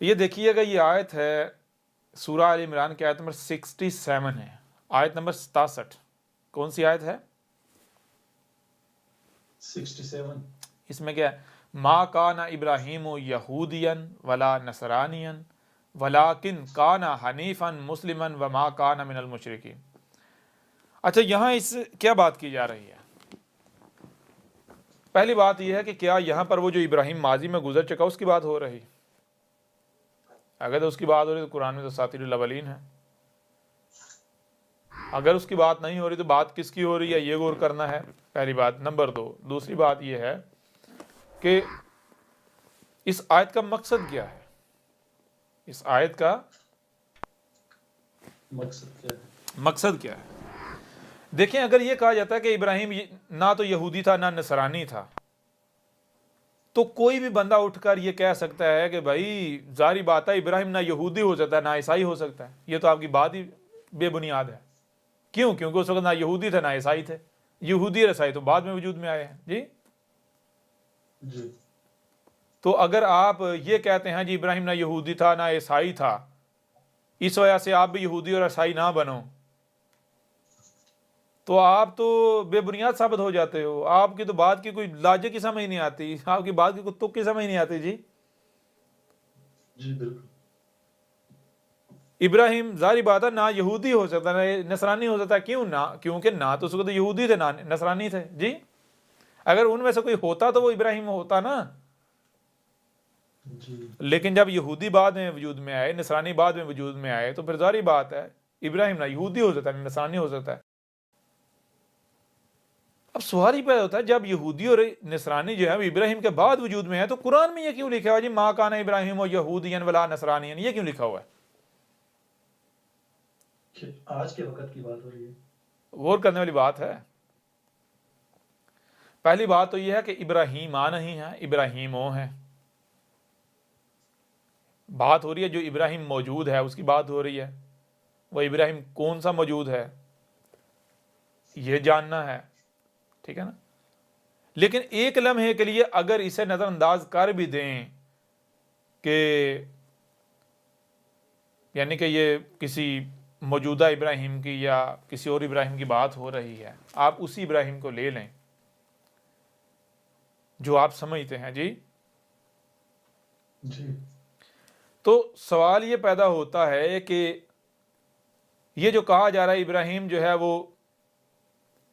یہ دیکھیے گا، یہ آیت ہے سورہ آل عمران کی آیت نمبر 67 ہے، آیت نمبر 67. کون سی آیت ہے؟ 67. اس میں کیا ہے؟ ما کان ابراہیم یہودیا ولا نصرانیا ولیکن کان حنیفا مسلما وما کان من المشرکین. اچھا، یہاں اس کیا بات کی جا رہی ہے؟ پہلی بات یہ ہے کہ کیا یہاں پر وہ جو ابراہیم ماضی میں گزر چکا اس کی بات ہو رہی؟ اگر تو اس کی بات ہو رہی تو قرآن میں تو اساطیر الاولین ہے. اگر اس کی بات نہیں ہو رہی تو بات کس کی ہو رہی ہے، یہ غور کرنا ہے، پہلی بات. نمبر 2، دوسری بات یہ ہے کہ اس آیت کا مقصد کیا ہے؟ اس آیت کا مقصد کیا ہے؟ دیکھیں، اگر یہ کہا جاتا ہے کہ ابراہیم نہ تو یہودی تھا نہ نصرانی تھا، تو کوئی بھی بندہ اٹھ کر یہ کہہ سکتا ہے کہ بھائی ظاہری بات ہے ابراہیم نہ یہودی ہو سکتا ہے نہ عیسائی ہو سکتا ہے. یہ تو آپ کی بات ہی بے بنیاد ہے. کیوں؟ کیونکہ اس وقت نہ یہودی تھے نہ عیسائی تھے. یہودی اور عیسائی تو بعد میں وجود میں آئے ہیں. جی، تو اگر آپ یہ کہتے ہیں جی ابراہیم نہ یہودی تھا نہ عیسائی تھا، اس وجہ سے آپ بھی یہودی اور عیسائی نہ بنو، تو آپ تو بے بنیاد ثابت ہو جاتے ہو. آپ کی تو بات کی کوئی لاجک کی سمجھ نہیں آتی، آپ کی بات کی کوئی تک کی سمجھ نہیں آتی. جی بالکل. ابراہیم ظاہری بات ہے نہ یہودی ہو سکتا نہ نصرانی ہو سکتا. کیوں؟ نہ کیونکہ نہ تو اس وقت یہودی تھے نہ نصرانی تھے. جی، اگر ان میں سے کوئی ہوتا تو وہ ابراہیم ہوتا نا. جی، لیکن جب یہودی بعد میں وجود میں آئے، نصرانی بعد میں وجود میں آئے، تو پھر ظاہری بات ہے ابراہیم نہ یہودی ہو سکتا ہے نہ نصرانی ہو سکتا ہے. اب سوال ہی پیدا ہوتا ہے، جب یہودی اور نصرانی جو ہے وہ ابراہیم کے بعد وجود میں ہے، تو قرآن میں یہ کیوں لکھا ہوا ہے جی ما کان ابراہیم و یہودیا ولا نصرانیا؟ یہ کیوں لکھا ہوا ہے؟ آج کے وقت کی بات ہو رہی ہے. غور کرنے والی بات ہے. پہلی بات تو یہ ہے کہ ابراہیم نہیں ہے، ابراہیم ہے. بات ہو رہی ہے جو ابراہیم موجود ہے اس کی بات ہو رہی ہے. وہ ابراہیم کون سا موجود ہے یہ جاننا ہے، ٹھیک ہے نا. لیکن ایک لمحے کے لیے اگر اسے نظر انداز کر بھی دیں کہ یعنی کہ یہ کسی موجودہ ابراہیم کی یا کسی اور ابراہیم کی بات ہو رہی ہے، آپ اسی ابراہیم کو لے لیں جو آپ سمجھتے ہیں. جی، تو سوال یہ پیدا ہوتا ہے کہ یہ جو کہا جا رہا ہے ابراہیم جو ہے وہ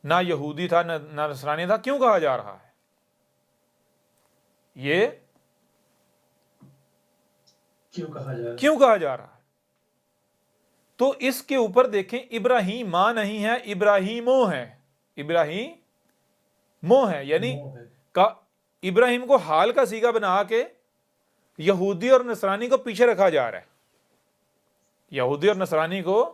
نہ یہودی تھا نہ نصرانی تھا، کیوں کہا جا رہا ہے؟ یہ کیوں کہا جا رہا ہے؟ تو اس کے اوپر دیکھیں، ابراہیم ماں نہیں ہے، ابراہیمو ہے. ابراہیمو ہے، یعنی ابراہیم کو حال کا صیغہ بنا کے یہودی اور نصرانی کو پیچھے رکھا جا رہا ہے. یہودی اور نصرانی کو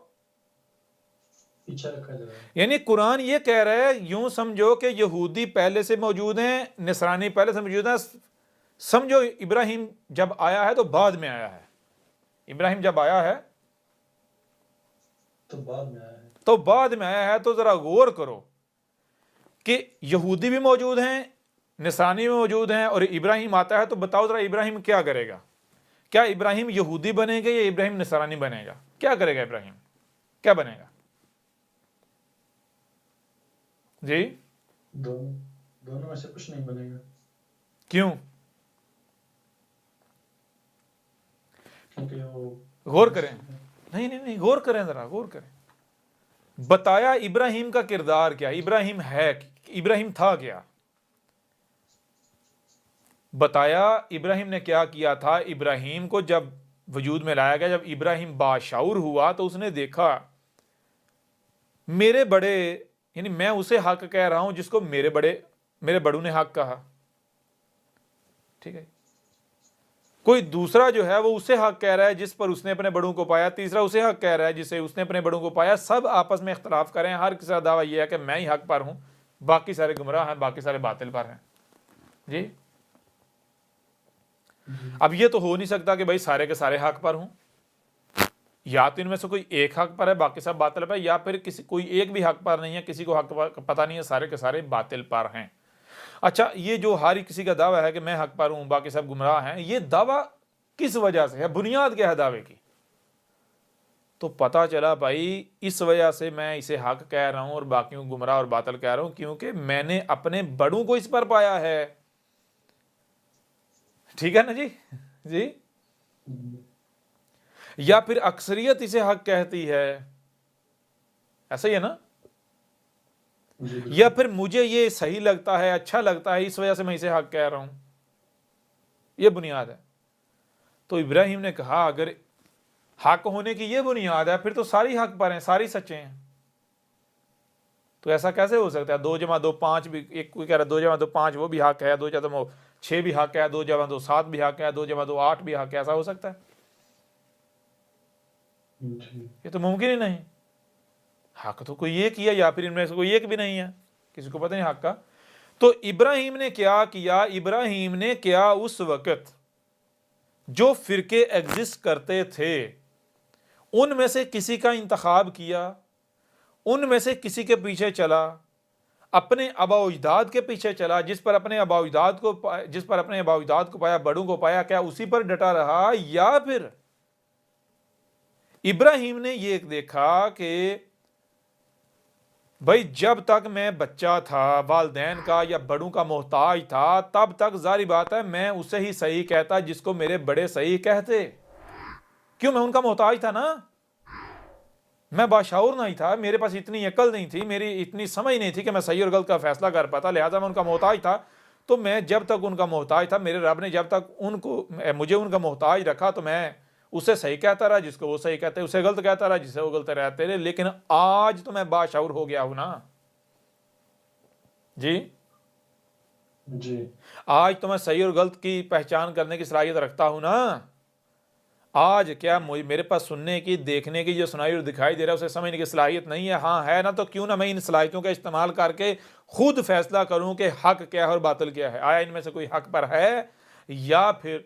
پیچھے رکھا جا رہا ہے. یعنی قرآن یہ کہہ رہا ہے، یوں سمجھو کہ یہودی پہلے سے موجود ہیں، نصرانی پہلے سے موجود ہیں. سمجھو ابراہیم جب آیا ہے تو بعد میں آیا ہے. ابراہیم جب آیا ہے تو بعد میں آیا ہے. تو بعد میں آیا ہے. تو ذرا غور کرو کہ یہودی بھی موجود ہیں، نصرانی بھی موجود ہیں، اور ابراہیم آتا ہے. تو بتاؤ ذرا ابراہیم کیا کرے گا؟ کیا ابراہیم یہودی بنے گا یا ابراہیم نصرانی بنے گا؟ کیا کرے گا ابراہیم؟ کیا بنے گا؟ جی، دونوں میں سے کچھ نہیں بنے گا. کیوں؟ کیونکہ وہ غور کریں. نہیں، غور کریں، ذرا غور کریں. بتایا ابراہیم کا کردار کیا، ابراہیم ہے، ابراہیم تھا کیا؟ بتایا ابراہیم نے کیا کیا تھا. ابراہیم کو جب وجود میں لایا گیا، جب ابراہیم باشعور ہوا تو اس نے دیکھا میرے بڑے، یعنی میں اسے حق کہہ رہا ہوں جس کو میرے بڑوں نے حق کہا. ٹھیک ہے، کوئی دوسرا جو ہے وہ اسے حق کہہ رہا ہے جس پر اس نے اپنے بڑوں کو پایا، تیسرا اسے حق کہہ رہا ہے جسے اس نے اپنے بڑوں کو پایا. سب آپس میں اختلاف کریں، ہر کسی کا دعویٰ یہ ہے کہ میں ہی حق پر ہوں، باقی سارے گمراہ ہیں، باقی سارے باطل پر ہیں. جی، اب یہ تو ہو نہیں سکتا کہ بھائی سارے کے سارے حق پر ہوں. یا تو ان میں سے کوئی ایک حق پر ہے باقی سب باطل پر، یا پھر کوئی ایک بھی حق پر نہیں ہے، کسی کو حق پر پتہ نہیں ہے، سارے کے سارے باطل پر ہیں. اچھا، یہ جو ہر کسی کا دعویٰ ہے کہ میں حق پر ہوں باقی سب گمراہ ہیں، یہ دعویٰ کس وجہ سے ہے, بنیاد کیا ہے دعوے کی؟ تو پتا چلا بھائی اس وجہ سے میں اسے حق کہہ رہا ہوں اور باقیوں گمراہ اور باطل کہہ رہا ہوں, کیونکہ میں نے اپنے بڑوں کو اس پر پایا ہے. ٹھیک ہے نا جی؟ جی, یا پھر اکثریت اسے حق کہتی ہے, ایسا ہی ہے نا؟ جی بالکل. یا پھر مجھے یہ صحیح لگتا ہے, اچھا لگتا ہے, اس وجہ سے میں اسے حق کہہ رہا ہوں. یہ بنیاد ہے. تو ابراہیم نے کہا اگر حق ہونے کی یہ بنیاد ہے, پھر تو ساری حق پر ہیں, ساری سچے ہیں. تو ایسا کیسے ہو سکتا ہے؟ 2 + 2 5 بھی, ایک کوئی کہہ رہا ہے 2 + 2 5 وہ بھی حق ہے, 2 + 2 6 بھی حق ہے, 2 + 2 7 بھی حق ہے, 2 + 2 8 بھی حق ہے. ایسا ہو سکتا ہے؟ جی یہ تو ممکن ہی نہیں. حق تو کوئی ایک ہی ہے, یا پھر ان میں سے کوئی ایک بھی نہیں ہے, کسی کو پتہ نہیں حق کا. تو ابراہیم نے کیا کیا؟ ابراہیم نے کیا اس وقت جو فرقے ایگزسٹ کرتے تھے ان میں سے کسی کا انتخاب کیا, ان میں سے کسی کے پیچھے چلا, اپنے آبا و اجداد کے پیچھے چلا, جس پر اپنے آبا و اجداد کو پایا, بڑوں کو پایا, کیا اسی پر ڈٹا رہا؟ یا پھر ابراہیم نے یہ دیکھا کہ بھائی جب تک میں بچہ تھا, والدین کا یا بڑوں کا محتاج تھا, تب تک ظاہری بات ہے میں اسے ہی صحیح کہتا جس کو میرے بڑے صحیح کہتے. کیوں؟ میں ان کا محتاج تھا نا, میں باشعور نہیں تھا, میرے پاس اتنی عقل نہیں تھی, میری اتنی سمجھ نہیں تھی کہ میں صحیح اور غلط کا فیصلہ کر پاتا, لہٰذا میں ان کا محتاج تھا. تو میں جب تک ان کا محتاج تھا, میرے رب نے جب تک مجھے ان کا محتاج رکھا, تو میں اسے صحیح کہتا رہا جس کو وہ صحیح کہتے, اسے غلط کہتا رہا جسے وہ غلط رہتے رہے. لیکن آج تو میں باشعور ہو گیا ہوں نا جی, جی آج تو میں صحیح اور غلط کی پہچان کرنے کی صلاحیت رکھتا ہوں نا. آج کیا میرے پاس سننے کی, دیکھنے کی, جو سنائی اور دکھائی دے رہا ہے اسے سمجھنے کی صلاحیت نہیں ہے؟ ہاں ہے نا, تو کیوں نہ میں ان صلاحیتوں کا استعمال کر کے خود فیصلہ کروں کہ حق کیا ہے اور باطل کیا ہے. آیا ان میں سے کوئی حق پر ہے, یا پھر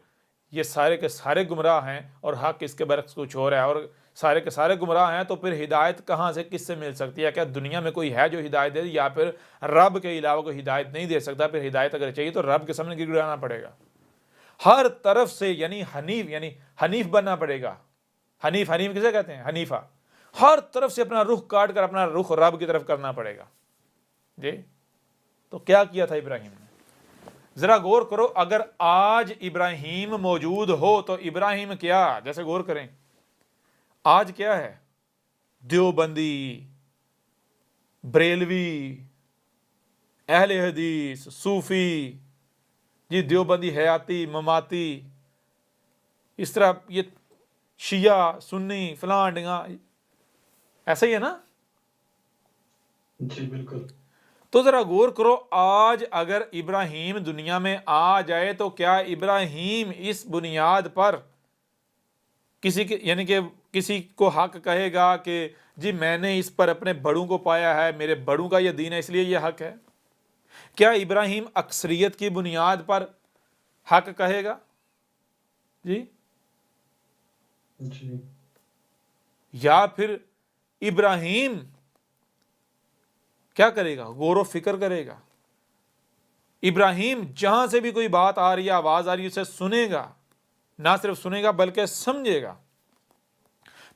یہ سارے کے سارے گمراہ ہیں اور حق اس کے برعکس کچھ اور ہے, اور سارے کے سارے گمراہ ہیں, تو پھر ہدایت کہاں سے کس سے مل سکتی ہے؟ کیا دنیا میں کوئی ہے جو ہدایت دے, یا پھر رب کے علاوہ کوئی ہدایت نہیں دے سکتا؟ پھر ہدایت اگر چاہیے تو رب کے سامنے گر گڑانا پڑے گا ہر طرف سے, یعنی حنیف بننا پڑے گا. حنیف کسے کہتے ہیں؟ حنیفہ. ہر طرف سے اپنا رخ کاٹ کر اپنا رخ رب کی طرف کرنا پڑے گا جی. تو کیا کیا تھا ابراہیم نے؟ ذرا غور کرو. اگر آج ابراہیم موجود ہو تو ابراہیم کیا, جیسے غور کریں, آج کیا ہے؟ دیوبندی, بریلوی, اہل حدیث, صوفی جی, دیوبندی حیاتی, مماتی, اس طرح یہ شیعہ, سنی, فلاں ڈنگا, ایسا ہی ہے نا؟ جی بالکل. تو ذرا غور کرو, آج اگر ابراہیم دنیا میں آ جائے تو کیا ابراہیم اس بنیاد پر کسی کو حق کہے گا کہ جی میں نے اس پر اپنے بڑوں کو پایا ہے, میرے بڑوں کا یہ دین ہے اس لیے یہ حق ہے؟ کیا ابراہیم اکثریت کی بنیاد پر حق کہے گا جی؟ جی یا پھر ابراہیم کیا کرے گا؟ غور و فکر کرے گا. ابراہیم جہاں سے بھی کوئی بات آ رہی ہے, آواز آ رہی ہے, اسے سنے گا, نہ صرف سنے گا بلکہ سمجھے گا.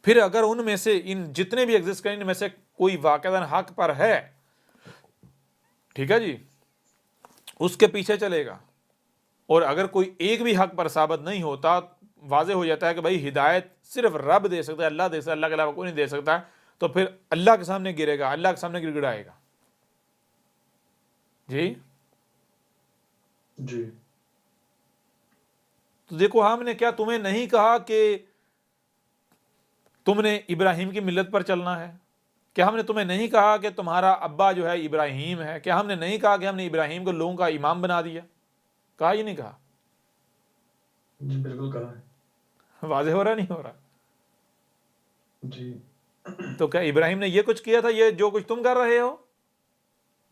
پھر اگر ان میں سے, ان جتنے بھی ایگزسٹ کریں ان میں سے کوئی واقعاً حق پر ہے, ٹھیک ہے جی, اس کے پیچھے چلے گا. اور اگر کوئی ایک بھی حق پر ثابت نہیں ہوتا, واضح ہو جاتا ہے کہ بھائی ہدایت صرف رب دے سکتا ہے, اللہ دے سکتا ہے, اللہ کے علاوہ کوئی نہیں دے سکتا, تو پھر اللہ کے سامنے گرے گا, اللہ کے سامنے گر گڑائے گا جی. جی تو دیکھو, ہم نے کیا تمہیں نہیں کہا کہ تم نے ابراہیم کی ملت پر چلنا ہے؟ کیا ہم نے تمہیں نہیں کہا کہ تمہارا ابا جو ہے ابراہیم ہے؟ کیا ہم نے نہیں کہا کہ ہم نے ابراہیم کو لوگوں کا امام بنا دیا؟ کہا یہ نہیں کہا؟ جی بالکل کہا ہے. واضح ہو رہا نہیں ہو رہا؟ جی تو کیا ابراہیم نے یہ کچھ کیا تھا یہ جو کچھ تم کر رہے ہو؟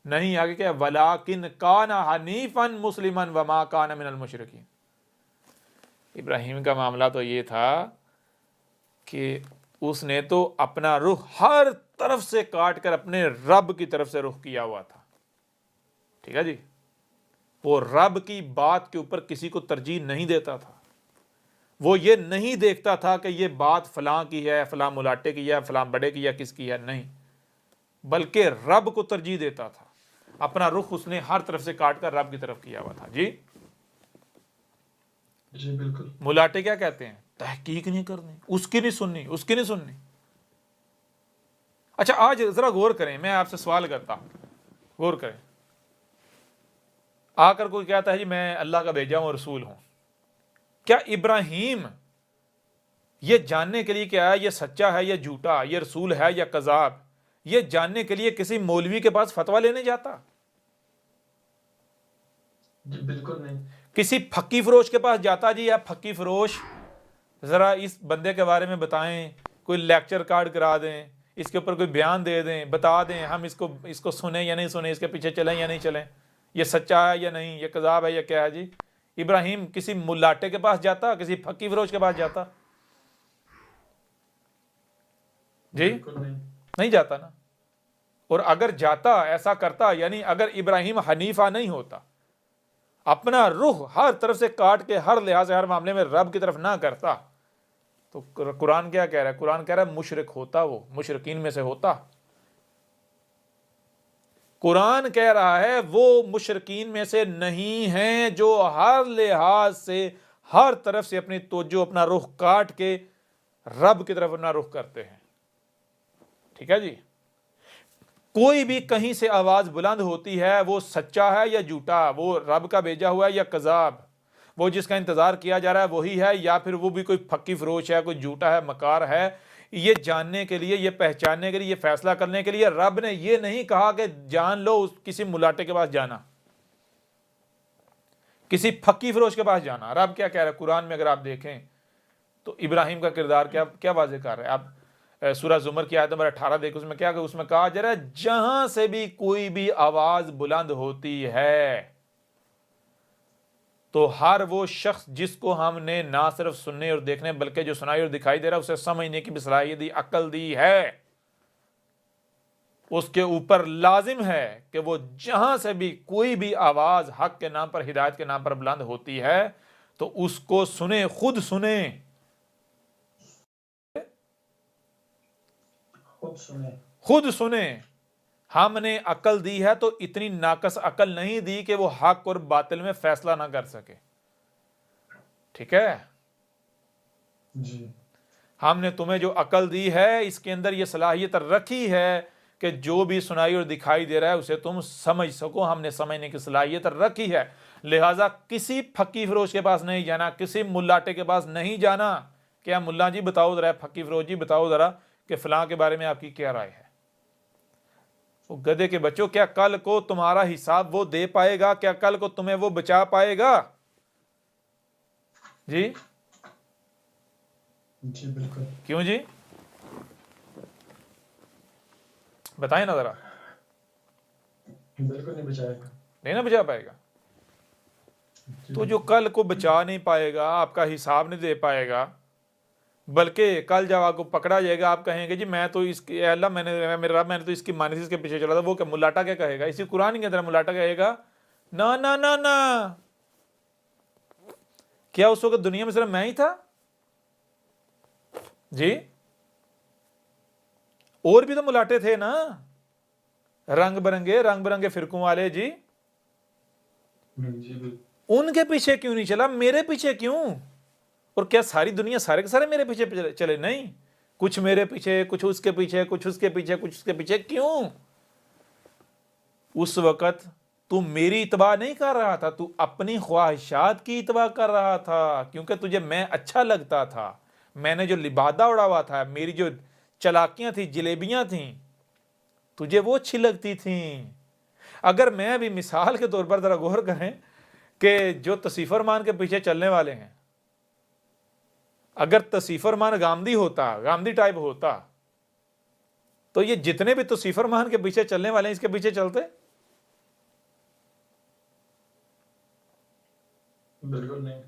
نہیں. آگے کیا؟ وَلَٰكِنْ كَانَ حَنِيفًا مُسْلِمًا وَمَا كَانَ مِنَ الْمُشْرِكِينَ. ابراہیم کا معاملہ تو یہ تھا کہ اس نے تو اپنا رخ ہر طرف سے کاٹ کر اپنے رب کی طرف سے رخ کیا ہوا تھا. ٹھیک ہے جی. وہ رب کی بات کے اوپر کسی کو ترجیح نہیں دیتا تھا. وہ یہ نہیں دیکھتا تھا کہ یہ بات فلاں کی ہے، فلاں ملاٹے کی ہے، فلاں بڑے کی ہے، کس کی ہے، نہیں، بلکہ رب کو ترجیح دیتا تھا. اپنا رخ اس نے ہر طرف سے کاٹ کر رب کی طرف کیا ہوا تھا. جی جی بالکل. ملاٹے کیا کہتے ہیں؟ تحقیق نہیں کرنی، اس کی نہیں سننی، اس کی نہیں سننی. اچھا آج ذرا غور کریں، میں آپ سے سوال کرتا ہوں، غور کریں. آ کر کوئی کہتا ہے جی میں اللہ کا بھیجا ہوں، رسول ہوں. کیا ابراہیم یہ جاننے کے لیے کہ آیا یہ سچا ہے یا جھوٹا، یہ رسول ہے یا کذاب، یہ جاننے کے لیے کسی مولوی کے پاس فتویٰ لینے جاتا؟ جی بالکل نہیں. کسی پھکی فروش کے پاس جاتا جی آپ پھکی فروش ذرا اس بندے کے بارے میں بتائیں، کوئی لیکچر کارڈ کرا دیں، اس کے اوپر کوئی بیان دے دیں، بتا دیں ہم اس کو سنیں یا نہیں سنیں، اس کے پیچھے چلیں یا نہیں چلیں، یہ سچا ہے یا نہیں، یہ کذاب ہے یا کیا ہے؟ جی ابراہیم کسی ملاٹے کے پاس جاتا، کسی پھکی فروش کے پاس جاتا؟ جی بالکل نہیں. نہیں جاتا نا. اور اگر جاتا، ایسا کرتا، یعنی اگر ابراہیم حنیفہ نہیں ہوتا، اپنا رخ ہر طرف سے کاٹ کے ہر لحاظ سے ہر معاملے میں رب کی طرف نہ کرتا، تو قرآن کیا کہہ رہا ہے؟ قرآن کہہ رہا ہے مشرک ہوتا، وہ مشرکین میں سے ہوتا. قرآن کہہ رہا ہے وہ مشرکین میں سے نہیں ہیں جو ہر لحاظ سے ہر طرف سے اپنی توجہ، اپنا رخ کاٹ کے رب کی طرف اپنا رخ کرتے ہیں. ٹھیک ہے جی. کوئی بھی کہیں سے آواز بلند ہوتی ہے، وہ سچا ہے یا جھوٹا، وہ رب کا بھیجا ہوا ہے یا کذاب، وہ جس کا انتظار کیا جا رہا ہے وہی ہے یا پھر وہ بھی کوئی پھکی فروش ہے، کوئی جھوٹا ہے، مکار ہے، یہ جاننے کے لیے، یہ پہچاننے کے لیے، یہ فیصلہ کرنے کے لیے رب نے یہ نہیں کہا کہ جان لو کسی ملاٹے کے پاس جانا، کسی پھکی فروش کے پاس جانا. رب کیا کہہ رہا ہے قرآن میں؟ اگر آپ دیکھیں تو ابراہیم کا کردار کیا واضح کر رہا ہے. آپ سورہ زمر کی آیت نمبر 18 دیکھ، اس میں کیا کہ اس میں کہا جا رہا ہے جہاں سے بھی کوئی بھی آواز بلند ہوتی ہے تو ہر وہ شخص جس کو ہم نے نہ صرف سننے اور دیکھنے بلکہ جو سنائی اور دکھائی دے رہا ہے اسے سمجھنے کی بھی صلاحیت دی، عقل دی ہے، اس کے اوپر لازم ہے کہ وہ جہاں سے بھی کوئی بھی آواز حق کے نام پر، ہدایت کے نام پر بلند ہوتی ہے تو اس کو سنیں، خود سنیں. خود سنیں. ہم نے عقل دی ہے تو اتنی ناقص عقل نہیں دی کہ وہ حق اور باطل میں فیصلہ نہ کر سکے. ٹھیک ہے. جی ہم نے تمہیں جو عقل دی ہے اس کے اندر یہ صلاحیت رکھی ہے کہ جو بھی سنائی اور دکھائی دے رہا ہے اسے تم سمجھ سکو. ہم نے سمجھنے کی صلاحیت رکھی ہے، لہٰذا کسی پھکی فروش کے پاس نہیں جانا، کسی ملاٹے کے پاس نہیں جانا. کیا ملا جی بتاؤ ذرا، پھکی فروش جی بتاؤ ذرا کہ فلاں کے بارے میں آپ کی کیا رائے ہے. وہ گدھے کے بچوں، کیا کل کو تمہارا حساب وہ دے پائے گا؟ کیا کل کو تمہیں وہ بچا پائے گا؟ جی جی بالکل. کیوں جی؟ بتائیں نا ذرا. بالکل نہیں بچائے گا. نہیں نا بچا پائے گا. جی تو جو کل کو بچا نہیں پائے گا، آپ کا حساب نہیں دے پائے گا، بلکہ کل جب آپ کو پکڑا جائے گا آپ کہیں گے جی میں تو اس کی، اے اللہ میں نے تو اس کی مانیسی کے پیچھے چلا تھا، وہ کہ ملاٹا کیا کہے گا؟ اسی قرآن کے اندر ملاٹا کہے گا نا نا نا نا، کیا اس وقت دنیا میں صرف میں ہی تھا؟ جی اور بھی تو ملاٹے تھے نا، رنگ برنگے فرقوں والے. جی جی بالکل. ان کے پیچھے کیوں نہیں چلا؟ میرے پیچھے کیوں؟ اور کیا ساری دنیا سارے کے سارے میرے پیچھے چلے؟ نہیں، کچھ میرے پیچھے، کچھ اس کے پیچھے، کچھ اس کے پیچھے، کچھ اس کے پیچھے. کیوں؟ اس وقت تو میری اتباع نہیں کر رہا تھا، تو اپنی خواہشات کی اتباع کر رہا تھا، کیونکہ تجھے میں اچھا لگتا تھا. میں نے جو لبادہ اڑا ہوا تھا، میری جو چلاکیاں تھیں، جلیبیاں تھیں، تجھے وہ اچھی لگتی تھیں. اگر میں بھی مثال کے طور پر ذرا غور کریں کہ جو تصیف فرمان کے پیچھے چلنے والے ہیں، اگر تصیف فرمان گامدی ہوتا، گامدی ٹائپ ہوتا، تو یہ جتنے بھی تصیف فرمان کے پیچھے چلنے والے ہیں اس کے پیچھے چلتے؟ بالکل نہیں.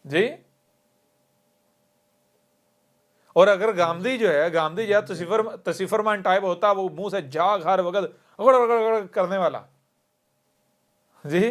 جی. اور اگر گامدی جو ہے تصیف فرمان ٹائپ ہوتا، وہ منہ سے جاگ ہر وقت اگڑ اگڑ اگڑ کرنے والا، جی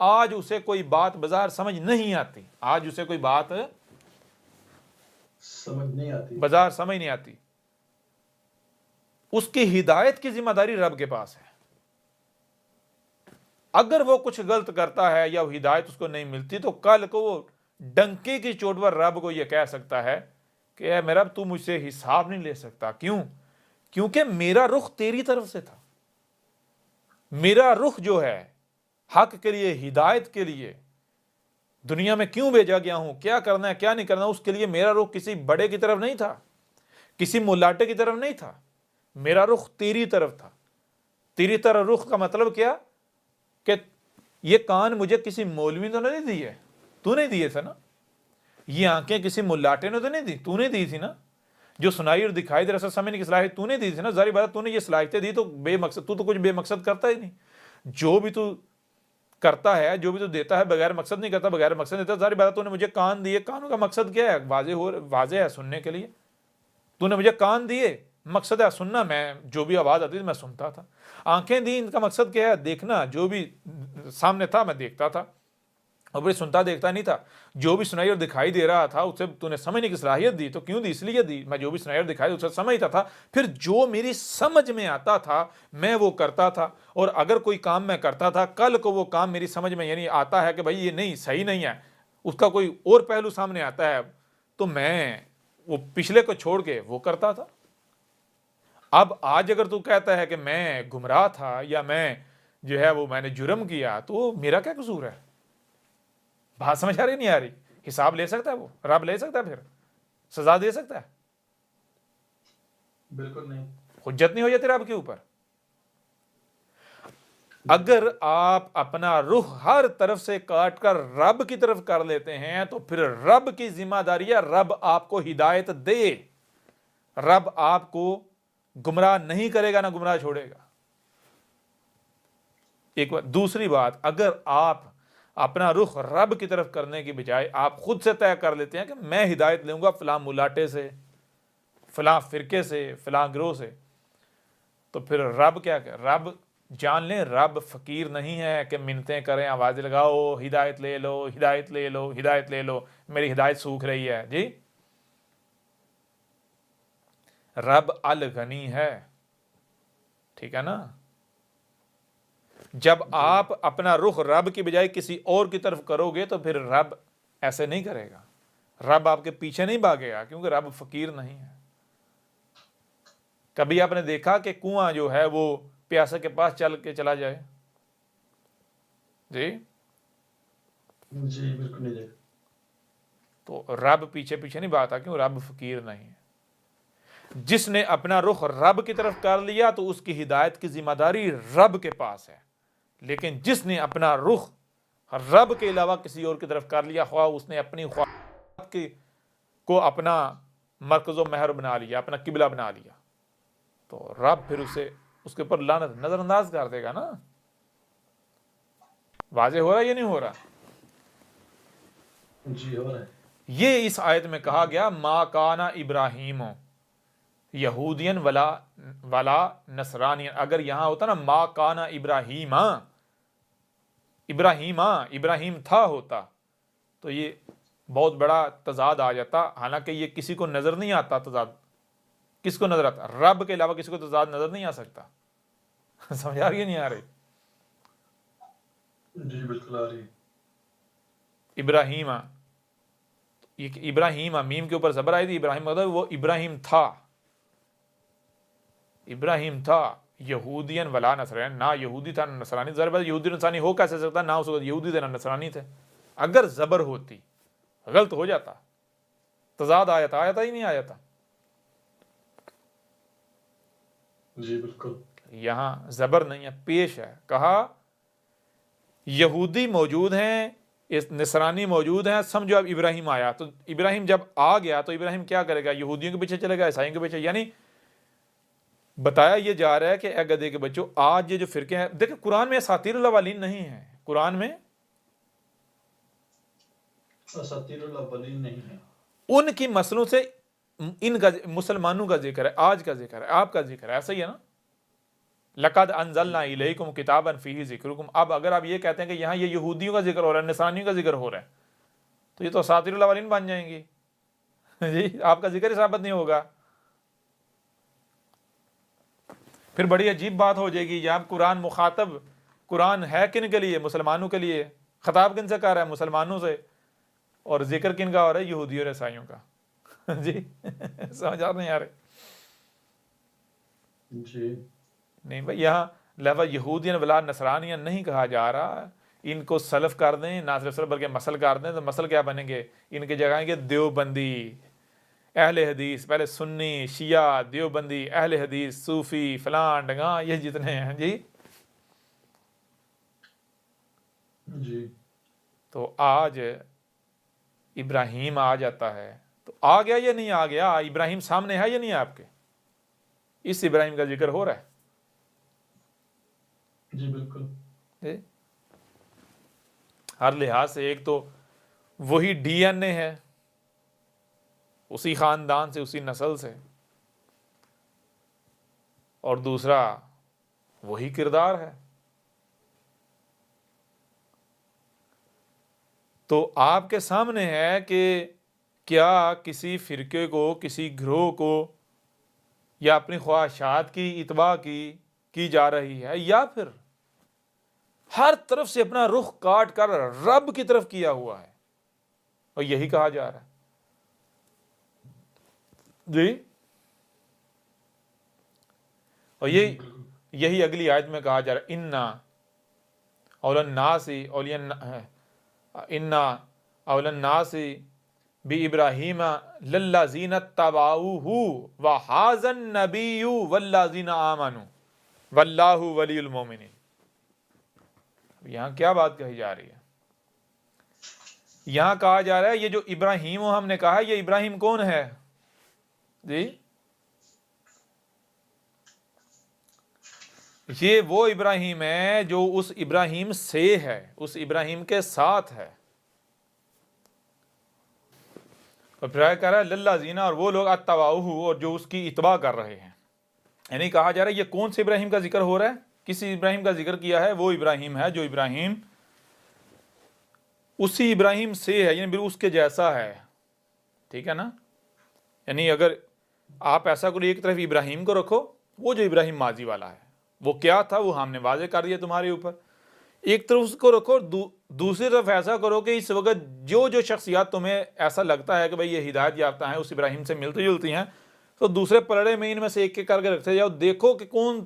آج اسے کوئی بات بظاہر سمجھ نہیں آتی، آج اسے کوئی بات سمجھ نہیں آتی، بظاہر سمجھ نہیں آتی، اس کی ہدایت کی ذمہ داری رب کے پاس ہے۔ اگر وہ کچھ غلط کرتا ہے یا وہ ہدایت اس کو نہیں ملتی تو کل کو وہ ڈنکے کی چوٹ پر رب کو یہ کہہ سکتا ہے کہ اے میرا رب تو مجھ سے حساب نہیں لے سکتا۔ کیوں؟ کیونکہ میرا رخ تیری طرف سے تھا، میرا رخ جو ہے حق کے لیے، ہدایت کے لیے، دنیا میں کیوں بھیجا گیا ہوں، کیا کرنا ہے کیا نہیں کرنا، اس کے لیے میرا رخ کسی بڑے کی طرف نہیں تھا، کسی ملاٹے کی طرف نہیں تھا، میرا رخ تیری طرف تھا۔ تیری طرف رخ کا مطلب کیا کہ یہ کان مجھے کسی مولوی نے نہیں دی ہے، تو نہیں دیے تھے نا، یہ آنکھیں کسی ملاٹے نے تو نہیں دی، تو نے دی تھی نا، جو سنائی اور دکھائی دے رسا سمجھنے کی صلاحیت تو نے دی تھی نا، ظاہر بات تو نے یہ صلاحیتیں دی تو بے مقصد، تو کچھ بے مقصد کرتا ہی نہیں، جو بھی تو کرتا ہے، جو بھی تو دیتا ہے بغیر مقصد نہیں کرتا، بغیر مقصد دیتا ہے۔ ظاہر بات تو نے مجھے کان دیے، کانوں کا مقصد کیا ہے؟ واضح ہے سننے کے لیے، تو نے مجھے کان دیے، مقصد ہے سننا، میں جو بھی آواز آتی تھی میں سنتا تھا۔ آنکھیں دی، ان کا مقصد کیا ہے؟ دیکھنا، جو بھی سامنے تھا میں دیکھتا تھا، اور پھر سنتا دیکھتا نہیں تھا، جو بھی سنائی اور دکھائی دے رہا تھا اسے تو نے سمجھنے کی صلاحیت دی، تو کیوں دی؟ اس لیے دی، میں جو بھی سنائی اور دکھائی اسے سمجھتا تھا، پھر جو میری سمجھ میں آتا تھا میں وہ کرتا تھا، اور اگر کوئی کام میں کرتا تھا کل کو وہ کام میری سمجھ میں یعنی آتا ہے کہ بھائی یہ نہیں صحیح نہیں ہے، اس کا کوئی اور پہلو سامنے آتا ہے، تو میں وہ پچھلے کو چھوڑ کے وہ کرتا تھا۔ اب آج اگر تو کہتا ہے کہ میں گمراہ تھا یا میں جو ہے وہ میں نے جرم کیا، تو میرا کیا قصور ہے؟ بات سمجھ آ رہی نہیں آ رہی؟ حساب لے سکتا ہے وہ رب؟ لے سکتا ہے؟ پھر سزا دے سکتا ہے؟ بالکل نہیں، حجت نہیں ہو جاتی رب کے اوپر؟ اگر آپ اپنا رخ ہر طرف سے کاٹ کر رب کی طرف کر لیتے ہیں تو پھر رب کی ذمہ داری ہے رب آپ کو ہدایت دے، رب آپ کو گمراہ نہیں کرے گا، نہ گمراہ چھوڑے گا۔ ایک بات، دوسری بات، اگر آپ اپنا رخ رب کی طرف کرنے کی بجائے آپ خود سے طے کر لیتے ہیں کہ میں ہدایت لوں گا فلاں ملاٹے سے، فلاں فرقے سے، فلاں گروہ سے، تو پھر رب کیا کہ رب جان لیں رب فقیر نہیں ہے کہ منتیں کریں، آوازیں لگاؤ ہدایت لے لو، ہدایت لے لو، ہدایت لے لو، میری ہدایت سوکھ رہی ہے۔ جی، رب الغنی ہے، ٹھیک ہے نا؟ جب آپ اپنا رخ رب کی بجائے کسی اور کی طرف کرو گے تو پھر رب ایسے نہیں کرے گا، رب آپ کے پیچھے نہیں بھاگے گا، کیونکہ رب فقیر نہیں ہے۔ کبھی آپ نے دیکھا کہ کنواں جو ہے وہ پیاسے کے پاس چل کے چلا جائے؟ جی، جی بالکل نہیں دیکھ، تو رب پیچھے پیچھے نہیں بھاگتا، کیوں؟ رب فقیر نہیں ہے۔ جس نے اپنا رخ رب کی طرف کر لیا تو اس کی ہدایت کی ذمہ داری رب کے پاس ہے، لیکن جس نے اپنا رخ رب کے علاوہ کسی اور کی طرف کر لیا، خواہ اس نے اپنی خواہشات کو اپنا مرکز و محور بنا لیا، اپنا قبلہ بنا لیا، تو رب پھر اسے اس کے اوپر لعنت نظر انداز کر دے گا نا۔ واضح ہو رہا ہے یا نہیں ہو رہا؟ جی ہو رہا ہے، یہ اس آیت میں کہا گیا ما کانا ابراہیم یہودین ولا نصرانی۔ اگر یہاں ہوتا نا ما کانا ابراہیم تھا ہوتا تو یہ بہت بڑا تضاد آ جاتا، حالانکہ یہ کسی کو نظر نہیں آتا تضاد۔ کس کو نظر آتا؟ رب کے علاوہ کسی کو تضاد نظر نہیں آ سکتا۔ سمجھ آ رہی ہے نہیں آ رہی؟ جی بالکل آ رہی ہے، ابراہیم، یہ ابراہیم میم کے اوپر زبر آئی تھی، ابراہیم مطلب وہ ابراہیم تھا یہودین ولا نصرانی، نہ یہودی تھا نہ نصرانی۔ ضرب یہودی نصرانی ہو کیسے سکتا؟ نہ اس وقت یہودی تھے نہ نصرانی تھے۔ اگر زبر ہوتی غلط ہو جاتا، تضاد آیا ہی نہیں آیا تھا۔ جی بالکل، یہاں زبر نہیں ہے، پیش ہے، کہا یہودی موجود ہیں، نصرانی موجود ہیں، سمجھو اب ابراہیم آیا، تو ابراہیم جب آ گیا تو ابراہیم کیا کرے گا؟ یہودیوں کے پیچھے چلے گا، عیسائیوں کے پیچھے؟ یعنی بتایا یہ جا رہا ہے کہ اے گدھے کے بچوں، آج یہ جو فرقے ہیں، دیکھیں قرآن میں اساطیر الاولین نہیں ہے، قرآن میں اساطیر الاولین نہیں ہے، ان کی مسلوں سے ان کا مسلمانوں کا ذکر ہے، آج کا ذکر ہے، آپ کا ذکر ہے، ایسا ہی ہے نا؟ لقد انزلنا الیکم کتابا فیہ ذکرکم. اب اگر آپ یہ کہتے ہیں کہ یہاں یہ یہودیوں کا ذکر ہو رہا ہے، نصرانیوں کا ذکر ہو رہا ہے، تو یہ تو اساطیر الاولین بن جائیں گی. جی آپ کا ذکر ہی ثابت نہیں ہوگا. پھر بڑی عجیب بات ہو جائے گی. یہاں قرآن مخاطب، قرآن ہے کن کے لیے؟ مسلمانوں کے لیے. خطاب کن سے کر رہا ہے؟ مسلمانوں سے. اور ذکر کن کا ہو رہا ہے؟ یہودیوں اور عیسائیوں کا. جی سمجھ آ نہیں آ رہے؟ جی نہیں بھائی، یہاں لفظ یہودین ولا نصرانین نہیں کہا جا رہا. ان کو سلف کر دیں، نہ صرف سلف بلکہ مسل کر دیں، تو مسل کیا بنیں گے؟ ان کی جگہ آئیں گے دیوبندی، اہل حدیث. پہلے سنی، شیعہ، دیوبندی، اہل حدیث، صوفی، فلاں ڈگاں، یہ جتنے ہیں. جی جی تو آج ابراہیم آ جاتا ہے تو آ گیا یا نہیں آ گیا؟ ابراہیم سامنے ہے یا نہیں آپ کے؟ اس ابراہیم کا ذکر ہو رہا ہے. جی بالکل. جی ہر لحاظ سے ایک تو وہی ڈی این اے ہے، اسی خاندان سے، اسی نسل سے، اور دوسرا وہی کردار ہے. تو آپ کے سامنے ہے کہ کیا کسی فرقے کو، کسی گروہ کو، یا اپنی خواہشات کی اتباع کی جا رہی ہے، یا پھر ہر طرف سے اپنا رخ کاٹ کر رب کی طرف کیا ہوا ہے، اور یہی کہا جا رہا ہے. جی اور جی بالکل. یہی اگلی آیت میں کہا جا رہا ہے انا اول الناس انا اول الناس بابراہیم للذین اتبعوہ وہذا النبی والذین آمنوا واللہ ولی المؤمنین. یہاں کیا بات کہی جا رہی ہے؟ یہاں کہا جا رہا ہے یہ جو ابراہیم ہم نے کہا، یہ ابراہیم کون ہے؟ جی یہ وہ ابراہیم ہے جو اس ابراہیم سے ہے، اس ابراہیم کے ساتھ ہے. اور پھر کہہ رہا ہے للذین، اور وہ لوگ اتبعوہ، اور جو اس کی اتباع کر رہے ہیں. یعنی کہا جا رہا ہے یہ کون سے ابراہیم کا ذکر ہو رہا ہے؟ کسی ابراہیم کا ذکر کیا ہے؟ وہ ابراہیم ہے جو ابراہیم اسی ابراہیم سے ہے، یعنی اس کے جیسا ہے. ٹھیک ہے نا؟ یعنی اگر آپ ایسا کرو، ایک طرف ابراہیم کو رکھو، وہ جو ابراہیم ماضی والا ہے وہ کیا تھا وہ ہم نے واضح کر دیا تمہارے اوپر. ایک طرف اس کو رکھو، دوسری طرف ایسا کرو کہ اس وقت جو شخصیات تمہیں ایسا لگتا ہے کہ بھئی یہ ہدایت یافتہ ہیں، اس ابراہیم سے ملتی جلتی ہیں، تو دوسرے پلڑے میں ان میں سے ایک ایک کر کے رکھتے جاؤ. دیکھو کہ کون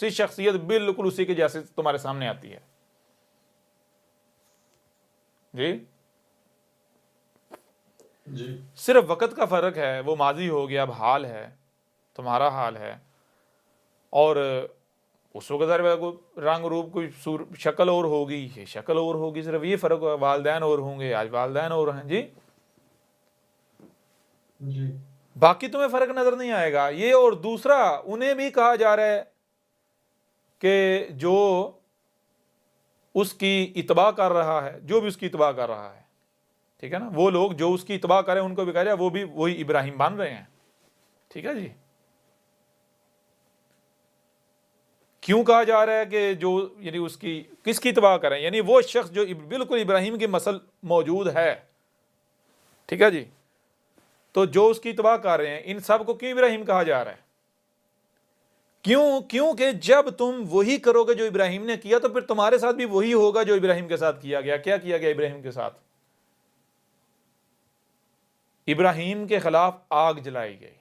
سی شخصیت بالکل اسی کے جیسے تمہارے سامنے آتی ہے. جی جی صرف وقت کا فرق ہے، وہ ماضی ہو گیا، اب حال ہے، تمہارا حال ہے. اور اس وقت رنگ روپ کوئی شکل اور ہوگی، یہ شکل اور ہوگی، صرف یہ فرق ہے. والدین اور ہوں گے، آج والدین اور ہیں. جی جی باقی تمہیں فرق نظر نہیں آئے گا. یہ اور دوسرا انہیں بھی کہا جا رہا ہے کہ جو اس کی اتباع کر رہا ہے، جو بھی اس کی اتباع کر رہا ہے، ٹھیک ہے نا، وہ لوگ جو اس کی اتباع کریں ان کو بھی کہا جائے وہ بھی وہی ابراہیم بن رہے ہیں. ٹھیک ہے جی. کیوں کہا جا رہا ہے کہ جو یعنی اس کی کس کی اتباع کریں؟ یعنی وہ شخص جو بالکل ابراہیم کی مثل موجود ہے. ٹھیک ہے جی. تو جو اس کی اتباع کر رہے ہیں، ان سب کو کیوں ابراہیم کہا جا رہا ہے؟ کیونکہ جب تم وہی کرو گے جو ابراہیم نے کیا، تو پھر تمہارے ساتھ بھی وہی ہوگا جو ابراہیم کے ساتھ کیا گیا. کیا کیا گیا ابراہیم کے ساتھ؟ ابراہیم کے خلاف آگ جلائی گئی.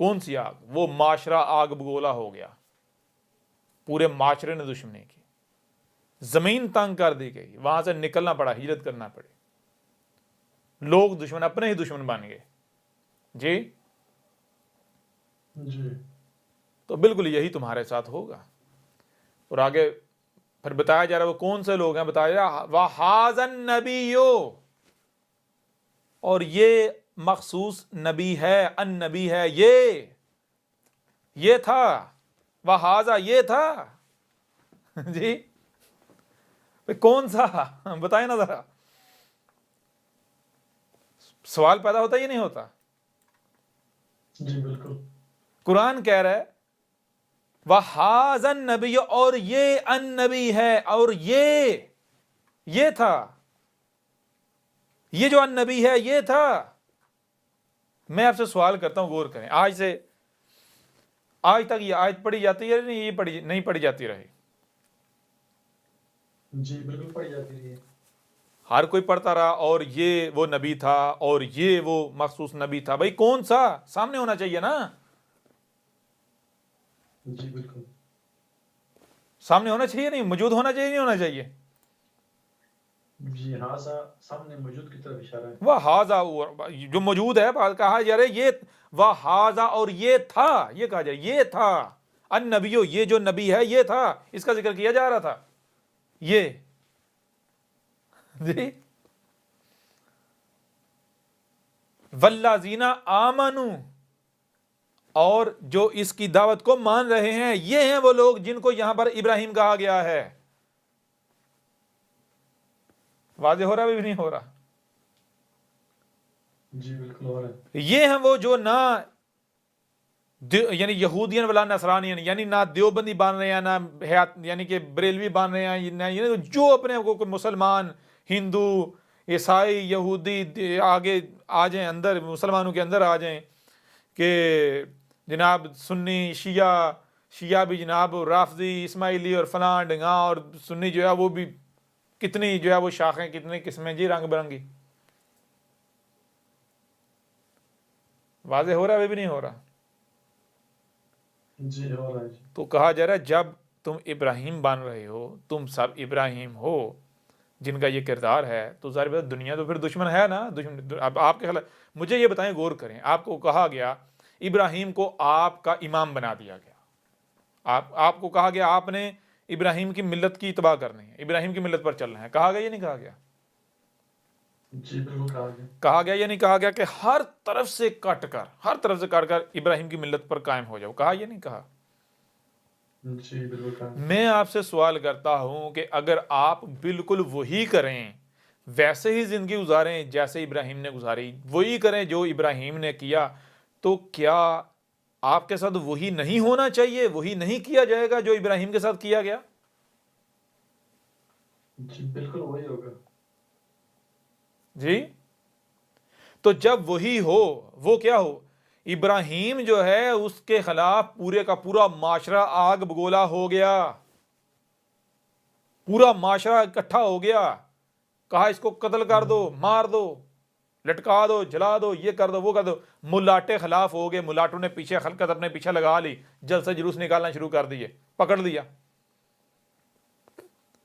کون سی آگ؟ وہ معاشرہ آگ بگولا ہو گیا، پورے معاشرے نے دشمنی کی، زمین تنگ کر دی گئی، وہاں سے نکلنا پڑا، ہجرت کرنا پڑی، لوگ دشمن اپنے ہی دشمن بن گئے. جی جی تو بالکل یہی تمہارے ساتھ ہوگا. اور آگے پھر بتایا جا رہا ہے وہ کون سے لوگ ہیں. بتایا جا رہا وَهَٰذَا النَّبِيُّ، اور یہ مخصوص نبی ہے، النبی ہے، یہ تھا، وَهَٰذَا یہ تھا. جی کون سا؟ بتائیں نا ذرا. سوال پیدا ہوتا ہی نہیں ہوتا. جی بالکل. قرآن کہہ رہا ہے وَهَذَا النَّبِيُّ، اور یہ النبی ہے، اور یہ تھا، یہ جو النبی ہے یہ تھا۔ میں آپ سے سوال کرتا ہوں، غور کریں، آج تک یہ آیت پڑھی جاتی ہے نہیں؟ یہ نہیں پڑھی جاتی رہی؟ جی بالکل پڑھی جاتی رہی ہے۔ ہر کوئی پڑھتا رہا، اور یہ وہ نبی تھا، اور یہ وہ مخصوص نبی تھا۔ بھائی کون سا؟ سامنے ہونا چاہیے نا، جی بالکل سامنے ہونا چاہیے، نہیں موجود ہونا چاہیے، نہیں ہونا چاہیے؟ جی، ہاں سامنے موجود کی طرف اشارہ ہے۔ وہ ہاضا، جو موجود ہے، کہا جا رہا ہے یہ وہ ہاضا، اور یہ تھا، یہ کہا جا رہا ہے یہ تھا النبیو، یہ جو نبی ہے یہ تھا، اس کا ذکر کیا جا رہا تھا یہ جی۔ والذین آمنوا، اور جو اس کی دعوت کو مان رہے ہیں، یہ ہیں وہ لوگ جن کو یہاں پر ابراہیم کہا گیا ہے۔ واضح ہو رہا بھی نہیں ہو رہا؟ جی بالکل ہو رہا ہے۔ یہ ہیں وہ جو نہ یعنی یہودین ولا نصرانین، یعنی نہ دیوبندی بان رہے ہیں، نہ یعنی کہ بریلوی بان رہے ہیں، یعنی جو اپنے کو مسلمان، ہندو، عیسائی، یہودی آگے آ جائیں، اندر مسلمانوں کے اندر آ جائیں، کہ جناب سنی شیعہ بھی جناب رافضی، اسماعیلی اور فلاں ڈنگا، اور سنی جو ہے وہ بھی کتنی جو ہے وہ شاخیں، کتنی قسمیں جی، رنگ برنگی۔ واضح ہو رہا ہے بھی نہیں ہو رہا؟ جی ہو رہا ہے جی۔ تو کہا جا رہا ہے جب تم ابراہیم بن رہے ہو، تم سب ابراہیم ہو جن کا یہ کردار ہے، تو ظاہر بات دنیا تو پھر دشمن ہے نا، دشمن۔ اب آپ کے خلاف مجھے یہ بتائیں، غور کریں، آپ کو کہا گیا ابراہیم کو آپ کا امام بنا دیا گیا، آپ کو کہا گیا آپ نے ابراہیم کی ملت کی اتباع کرنی ہے، ابراہیم کی ملت پر چلنا ہے، کہا گیا یہ نہیں کہا گیا؟ جی بالکل کہا گیا۔ کہا گیا یہ نہیں کہا گیا کہ ہر طرف سے کٹ کر ابراہیم کی ملت پر قائم ہو جاؤ؟ کہا یہ نہیں کہا؟ جی بالکل کہا گیا۔ میں آپ سے سوال کرتا ہوں کہ اگر آپ بالکل وہی کریں، ویسے ہی زندگی گزاریں جیسے ابراہیم نے گزاری، وہی کریں جو ابراہیم نے کیا، تو کیا آپ کے ساتھ وہی نہیں ہونا چاہیے؟ وہی نہیں کیا جائے گا جو ابراہیم کے ساتھ کیا گیا؟ جی بالکل وہی ہوگا۔ جی، تو جب وہی ہو، وہ کیا ہو؟ ابراہیم جو ہے اس کے خلاف پورے کا پورا معاشرہ آگ بگولا ہو گیا، پورا معاشرہ اکٹھا ہو گیا، کہا اس کو قتل کر دو، مار دو، لٹکا دو، جلا دو، یہ کر دو، وہ کر دو۔ ملاٹے خلاف ہو گئے، ملاٹوں نے پیچھے خلقت اپنے پیچھے لگا لی، جلد سے جلوس نکالنا شروع کر دیے، پکڑ لیا۔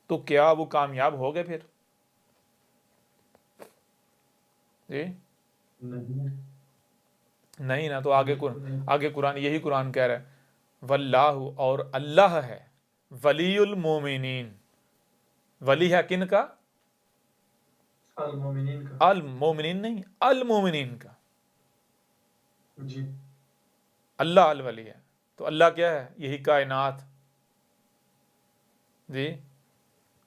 تو کیا وہ کامیاب ہو گئے پھر؟ جی نہیں نا۔ تو آگے قرآن یہی قرآن کہہ رہا ہے واللہ، اور اللہ ہے ولی المومنین۔ ولی ہے کن کا؟ المومنین کا۔ المومنین نہیں، المومنین کا۔ جی اللہ الولی ہے، تو اللہ کیا ہے؟ یہی کائنات۔ جی،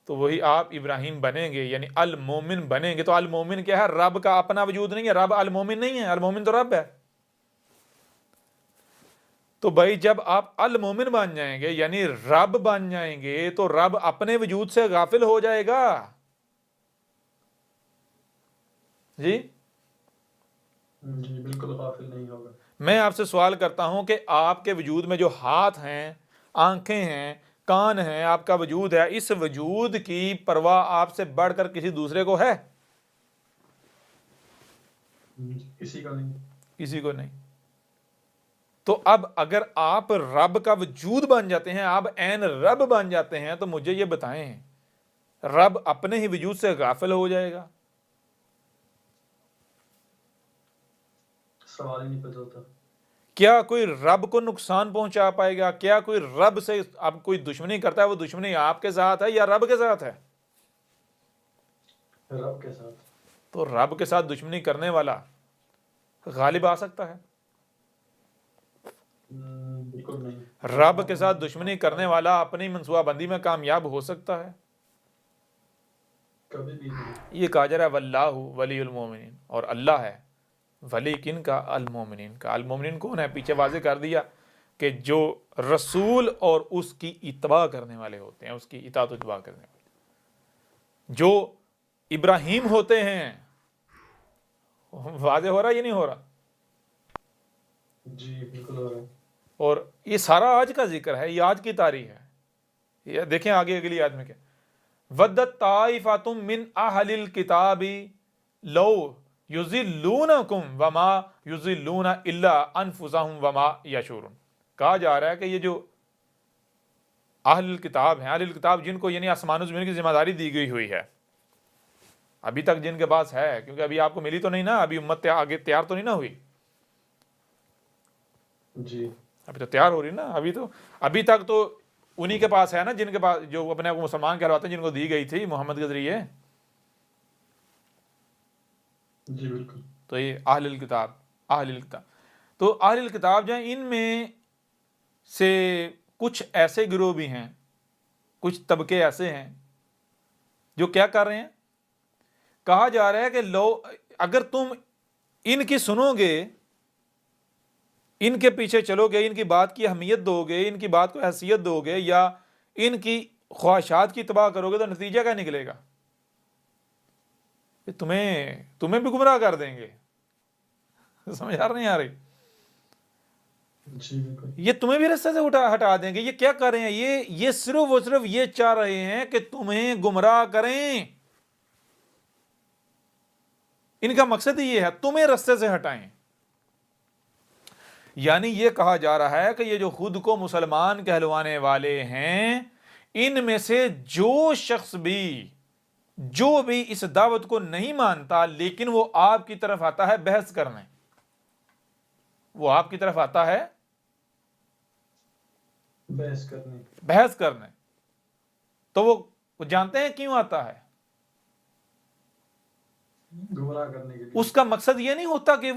تو وہی آپ ابراہیم بنیں گے، یعنی المومن بنیں گے۔ تو المومن کیا ہے؟ رب کا اپنا وجود نہیں ہے، رب المومن نہیں ہے، المومن تو رب ہے۔ تو بھائی جب آپ المومن بن جائیں گے، یعنی رب بن جائیں گے، تو رب اپنے وجود سے غافل ہو جائے گا؟ جی جی بالکل غافل نہیں ہوگا۔ میں آپ سے سوال کرتا ہوں کہ آپ کے وجود میں جو ہاتھ ہیں، آنکھیں ہیں، کان ہیں، آپ کا وجود ہے، اس وجود کی پرواہ آپ سے بڑھ کر کسی دوسرے کو ہے؟ کسی کا نہیں۔ کسی کو نہیں۔ تو اب اگر آپ رب کا وجود بن جاتے ہیں، آپ عین رب بن جاتے ہیں، تو مجھے یہ بتائیں رب اپنے ہی وجود سے غافل ہو جائے گا؟ سوال ہی نہیں پیدا ہوتا۔ کیا کوئی رب کو نقصان پہنچا پائے گا؟ کیا کوئی رب سے اب کوئی دشمنی کرتا ہے، وہ دشمنی آپ کے ساتھ ہے یا رب کے ساتھ ہے؟ رب کے ساتھ۔ تو رب کے ساتھ دشمنی کرنے والا غالب آ سکتا ہے؟ بالکل نہیں۔ رب کے ساتھ دشمنی کرنے والا اپنی منصوبہ بندی میں کامیاب ہو سکتا ہے؟ کبھی بھی نہیں۔ یہ کہا جا رہا ہے واللہ ولی المومنین، اور اللہ ہے ولی کن کا؟ المومنین کا۔ المومنین کون ہے؟ پیچھے واضح کر دیا کہ جو رسول اور اس کی اتباع کرنے والے ہوتے ہیں، اس کی اطاعت و اتباع کرنے والے، جو ابراہیم ہوتے ہیں. واضح ہو رہا ہے یہ نہیں ہو رہا؟ جی بالکل ہو رہا ہے. اور یہ سارا آج کا ذکر ہے، یہ آج کی تاریخ ہے. یہ دیکھیں آگے اگلی آیت میں کیا، ودت طائفۃ من اہل الکتاب لو یضلونکم وما یضلون الا انفسهم وما یشعرون. کہا جا رہا ہے کہ یہ جو اہل الکتاب ہیں، اہل الکتاب جن کو یعنی آسمان و زمین کی ذمہ داری دی گئی ہوئی ہے، ابھی تک جن کے پاس ہے، کیونکہ ابھی آپ کو ملی تو نہیں نا، ابھی امت آگے تیار تو نہیں نا ہوئی، جی ابھی تو تیار ہو رہی نا، ابھی تک تو انہی کے پاس ہے نا، جن کے پاس جو اپنے آپ کو مسلمان کہلواتے ہیں، جن کو دی گئی تھی محمد کے ذریعے. جی بالکل. تو یہ اہل الکتاب تو اہل الکتاب جو ہیں، ان میں سے کچھ ایسے گروہ بھی ہیں، کچھ طبقے ایسے ہیں جو کیا کر رہے ہیں. کہا جا رہا ہے کہ اگر تم ان کی سنو گے، ان کے پیچھے چلو گے، ان کی بات کی اہمیت دو گے، ان کی بات کو حیثیت دو گے، یا ان کی خواہشات کی اتباع کرو گے، تو نتیجہ کیا نکلے گا؟ کہ تمہیں بھی گمراہ کر دیں گے. سمجھ نہیں آ رہی؟ جی بالکل. یہ تمہیں بھی رستے سے ہٹا دیں گے. یہ کیا کر رہے ہیں؟ یہ صرف و صرف یہ چاہ رہے ہیں کہ تمہیں گمراہ کریں. ان کا مقصد ہی یہ ہے، تمہیں رستے سے ہٹائیں. یعنی یہ کہا جا رہا ہے کہ یہ جو خود کو مسلمان کہلوانے والے ہیں، ان میں سے جو شخص بھی اس دعوت کو نہیں مانتا، لیکن وہ آپ کی طرف آتا ہے بحث کرنے، وہ آپ کی طرف آتا ہے بحث کرنے، تو وہ جانتے ہیں کیوں آتا ہے؟ گمراہ کرنے کے لیے. اس کا مقصد یہ نہیں ہوتا کہ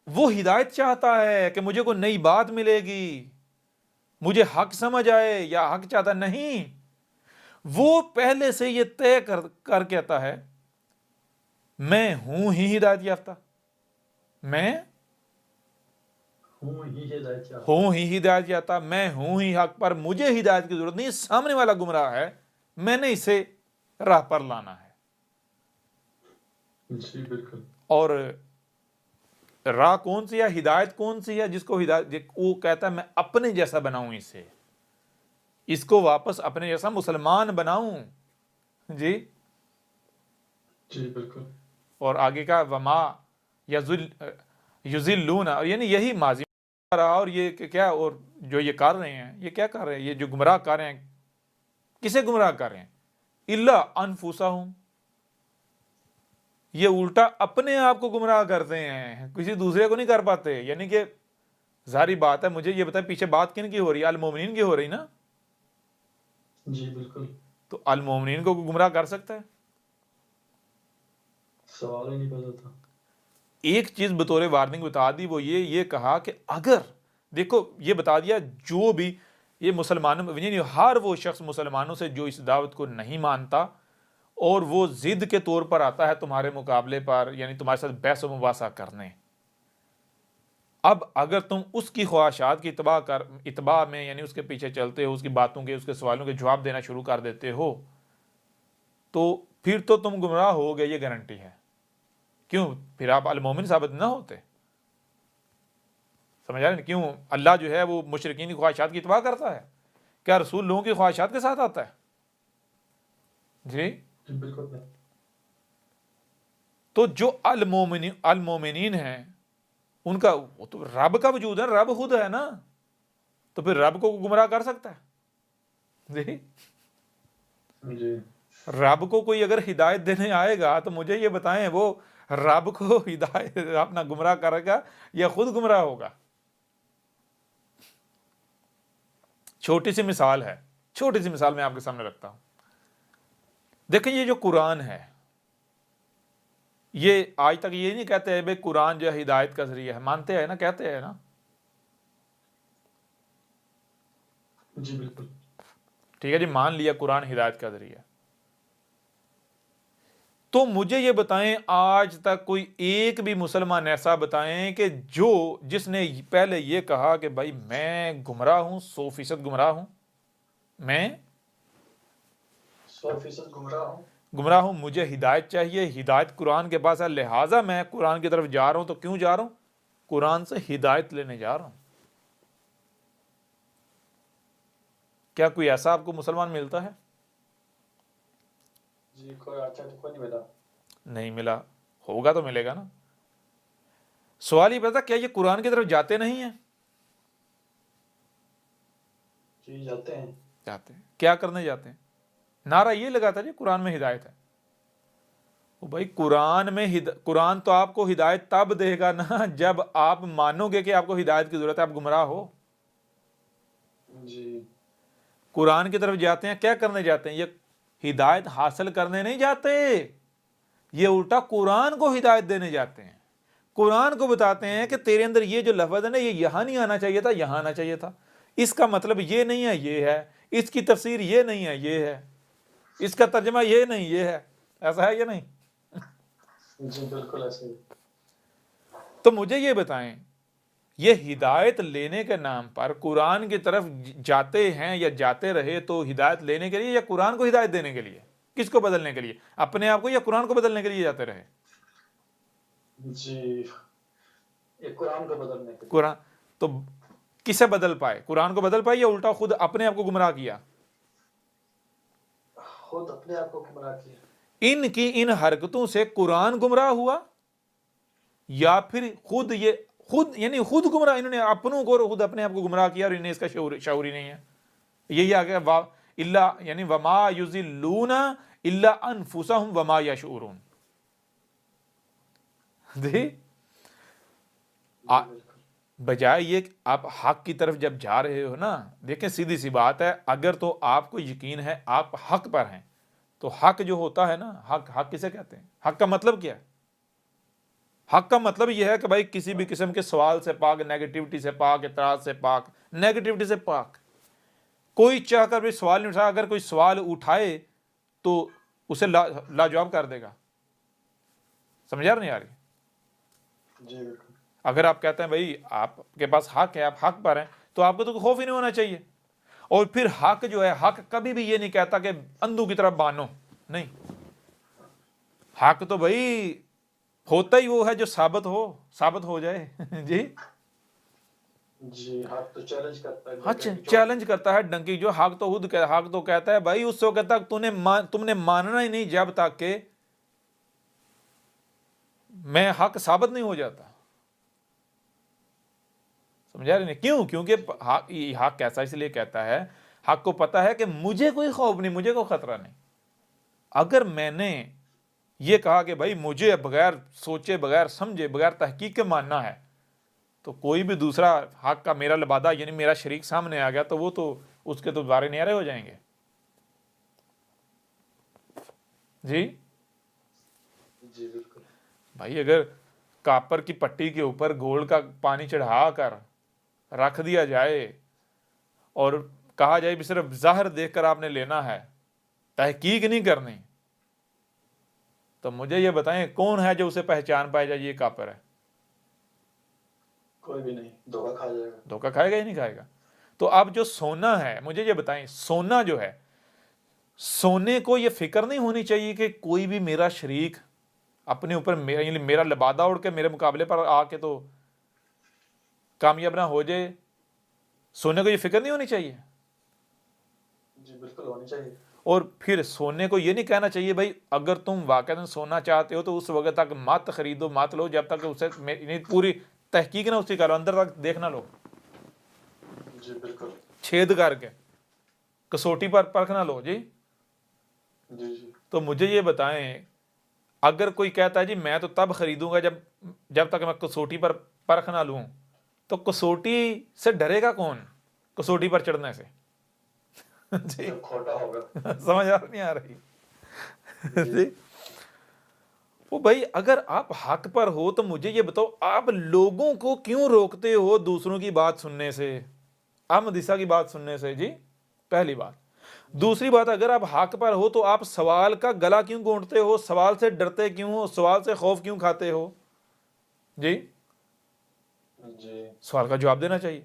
وہ ہدایت چاہتا ہے کہ مجھے کوئی نئی بات ملے گی، مجھے حق سمجھ آئے، یا حق چاہتا نہیں. وہ پہلے سے یہ طے کر کے آتا ہے، میں ہوں ہی ہدایت یافتہ، میں ہوں ہی ہدایت یافتہ، میں ہوں ہی حق پر، مجھے ہدایت کی ضرورت نہیں، سامنے والا گمراہ ہے، میں نے اسے راہ پر لانا ہے. جی بالکل. اور راہ کون سی ہے، ہدایت کون سی ہے؟ جس کو ہدایت، وہ کہتا ہے میں اپنے جیسا بناؤں اسے، اس کو واپس اپنے جیسا مسلمان بناؤں. جی جی بالکل. اور آگے کا وما یضلون، اور یعنی یہی ماضی میں رہا، اور یہ کیا، اور جو یہ کر رہے ہیں، یہ کیا کر رہے ہیں؟ یہ جو گمراہ کر رہے ہیں، کسے گمراہ کر رہے ہیں؟ الا انفسہم، یہ الٹا اپنے آپ کو گمراہ کرتے ہیں، کسی دوسرے کو نہیں کر پاتے. یعنی کہ ظاہری بات ہے، مجھے یہ بتائیں پیچھے بات کن کی ہو رہی ہے؟ المومنین کی ہو رہی نا. جی بالکل. تو المومنین کو گمراہ کر سکتا ہے؟ سوال ہی نہیں پیدا تھا. ایک چیز بطور وارننگ بتا دی، وہ یہ کہا کہ اگر دیکھو یہ بتا دیا، جو بھی یہ مسلمانوں، یعنی ہر وہ شخص مسلمانوں سے جو اس دعوت کو نہیں مانتا اور وہ ضد کے طور پر آتا ہے تمہارے مقابلے پر، یعنی تمہارے ساتھ بحث و مباحثہ کرنے، اب اگر تم اس کی خواہشات کی اتباع میں، یعنی اس کے پیچھے چلتے ہو، اس کی باتوں کے، اس کے سوالوں کے جواب دینا شروع کر دیتے ہو، تو پھر تو تم گمراہ ہو گئے، یہ گارنٹی ہے. کیوں؟ پھر آپ المومن ثابت نہ ہوتے. سمجھ رہے ہیں کیوں اللہ جو ہے وہ مشرکین کی خواہشات کی اتباع کرتا ہے؟ کیا رسول لوگوں کی خواہشات کے ساتھ آتا ہے؟ جی بالکل. تو جو المومنین ہیں، ان کا وہ تو رب کا وجود ہے، رب خود ہے نا، تو پھر رب کو گمراہ کر سکتا ہے؟ جی. رب کو کوئی اگر ہدایت دینے آئے گا تو مجھے یہ بتائیں، وہ رب کو ہدایت اپنا گمراہ کرے گا یا خود گمراہ ہوگا؟ چھوٹی سی مثال میں آپ کے سامنے رکھتا ہوں. دیکھیں یہ جو قرآن ہے، یہ آج تک یہ نہیں کہتے ہیں بھائی قرآن جو ہے ہدایت کا ذریعہ ہے، مانتے ہیں نا، کہتے ہیں نا. جی بالکل. ٹھیک ہے جی، مان لیا قرآن ہدایت کا ذریعہ. تو مجھے یہ بتائیں آج تک کوئی ایک بھی مسلمان ایسا بتائیں کہ جس نے پہلے یہ کہا کہ بھائی میں گمراہ ہوں، 100% گمراہ ہوں، میں 100% گمراہ ہوں، مجھے ہدایت چاہیے، ہدایت قرآن کے پاس ہے، لہٰذا میں قرآن کی طرف جا رہا ہوں۔ تو کیوں جا رہا ہوں؟ قرآن سے ہدایت لینے جا رہا ہوں۔ کیا کوئی ایسا آپ کو مسلمان ملتا ہے؟ جی کوئی آج تک کوئی نہیں ملا۔ نہیں ملا، ہوگا تو ملے گا نا۔ سوال یہ پتا کیا یہ قرآن کی طرف جاتے نہیں ہیں؟ جی جاتے ہیں۔ جاتے ہیں۔ کیا کرنے جاتے ہیں؟ نعرہ یہ لگاتا جی قرآن میں ہدایت ہے۔ وہ بھائی قرآن تو آپ کو ہدایت تب دے گا نا جب آپ مانو گے کہ آپ کو ہدایت کی ضرورت ہے، آپ گمراہ ہو۔ جی قرآن کی طرف جاتے ہیں، کیا کرنے جاتے ہیں؟ یہ ہدایت حاصل کرنے نہیں جاتے، یہ الٹا قرآن کو ہدایت دینے جاتے ہیں۔ قرآن کو بتاتے ہیں کہ تیرے اندر یہ جو لفظ ہے نا، یہ یہاں نہیں آنا چاہیے تھا، یہاں آنا چاہیے تھا، اس کا مطلب یہ نہیں ہے، یہ ہے، اس کی تفسیر یہ نہیں ہے، یہ ہے، اس کا ترجمہ یہ نہیں، یہ ہے۔ ایسا ہے یا نہیں؟ جی بالکل ایسے ہی۔ تو مجھے یہ بتائیں، یہ ہدایت لینے کے نام پر قرآن کی طرف جاتے ہیں یا جاتے رہے تو ہدایت لینے کے لیے یا قرآن کو ہدایت دینے کے لیے؟ کس کو بدلنے کے لیے؟ اپنے آپ کو یا قرآن کو بدلنے کے لیے جاتے رہے؟ جی یہ قرآن کو بدلنے کے لیے۔ قرآن تو کسے بدل پائے؟ قرآن کو بدل پائے یا الٹا خود اپنے آپ کو گمراہ کیا؟ خود اپنے آپ کو گمراہ کیا۔ ان کی ان حرکتوں سے قرآن گمراہ ہوا یا پھر خود گمراہ، انہوں نے اپنوں کو خود اپنے آپ کو گمراہ کیا اور انہیں اس کا شعور ہی نہیں ہے۔ یہی آ گیا یعنی وما یضلون الا انفسهم وما یشعرون۔ بجائے یہ کہ آپ حق کی طرف جب جا رہے ہو نا، دیکھیں سیدھی سی بات ہے، اگر تو آپ کو یقین ہے آپ حق پر ہیں تو حق جو ہوتا ہے نا، حق کسے کہتے ہیں؟ حق کا مطلب کیا ہے؟ حق کا مطلب یہ ہے کہ بھائی کسی بھی قسم کے سوال سے پاک، نیگیٹیوٹی سے پاک، اعتراض سے پاک، نیگیٹیوٹی سے پاک۔ کوئی چاہ کر بھی سوال نہیں اٹھا، اگر کوئی سوال اٹھائے تو اسے لاجواب کر دے گا۔ سمجھا نہیں آ رہی؟ جی بالکل۔ اگر آپ کہتے ہیں بھائی آپ کے پاس حق ہے، آپ حق پر ہیں، تو آپ کو تو خوف ہی نہیں ہونا چاہیے۔ اور پھر حق جو ہے، حق کبھی بھی یہ نہیں کہتا کہ اندھو کی طرف بانو، نہیں۔ حق تو بھائی ہوتا ہی وہ ہے جو ثابت ہو جائے۔ جی جی حق تو چیلنج کرتا ہے۔ ہاں چیلنج کرتا ہے ڈنکی جو حق تو کہتا ہے بھائی اس وقت تک تم نے ماننا ہی نہیں جب تک کہ میں حق ثابت نہیں ہو جاتا۔ سمجھا رہے نہیں؟ کیوں؟ کیونکہ حق کیسا اس لیے کہتا ہے، حق کو پتا ہے کہ مجھے کوئی خوف نہیں، مجھے کوئی خطرہ نہیں۔ اگر میں نے یہ کہا کہ بھائی مجھے بغیر سوچے، بغیر سمجھے، بغیر تحقیق کے ماننا ہے، تو کوئی بھی دوسرا حق کا میرا لبادہ یعنی میرا شریک سامنے آ گیا تو وہ تو اس کے تو بارے نیارے ہو جائیں گے۔ جی جی بالکل۔ بھائی اگر کاپر کی پٹی کے اوپر گولڈ کا پانی چڑھا کر رکھ دیا جائے اور کہا جائے بھی صرف ظاہر دیکھ کر آپ نے لینا ہے، تحقیق نہیں کرنی، تو مجھے یہ بتائیں کون ہے جو اسے پہچان پائے جائے یہ کاپر ہے؟ کوئی بھی نہیں، دھوکہ کھا جائے گا۔ دھوکہ کھائے گا ہی نہیں کھائے گا۔ تو اب جو سونا ہے، مجھے یہ بتائیں سونا جو ہے، سونے کو یہ فکر نہیں ہونی چاہیے کہ کوئی بھی میرا شریک اپنے اوپر یعنی میرا لبادہ اڑ کے میرے مقابلے پر آ کے تو کامیاب نہ ہو جائے؟ سونے کو یہ فکر نہیں ہونی چاہیے؟ جی بالکل ہونی چاہیے۔ اور پھر سونے کو یہ نہیں کہنا چاہیے بھائی اگر تم واقعی سونا چاہتے ہو تو اس وقت تک مت خریدو، مت لو جب تک اسے پوری تحقیق نہ اس کی کرو، اندر تک دیکھ نہ لو، جی بالکل۔ چھید کر کے کسوٹی پر پرکھ نہ لو۔ جی جی جی تو مجھے یہ بتائیں اگر کوئی کہتا ہے جی میں تو تب خریدوں گا جب تک میں کسوٹی پر پرکھ نہ لوں، تو کسوٹی سے ڈرے گا کون کسوٹی پر چڑھنے سے؟ جی جب کھوٹا ہوگا۔ سمجھ نہیں آ رہی؟ جی وہ بھائی اگر آپ حق پر ہو تو مجھے یہ بتاؤ آپ لوگوں کو کیوں روکتے ہو دوسروں کی بات سننے سے، احمد عیسیٰ کی بات سننے سے؟ جی پہلی بات دوسری بات، اگر آپ حق پر ہو تو آپ سوال کا گلا کیوں گھونٹتے ہو؟ سوال سے ڈرتے کیوں ہو؟ سوال سے خوف کیوں کھاتے ہو؟ جی، جی سوال کا جواب دینا چاہیے۔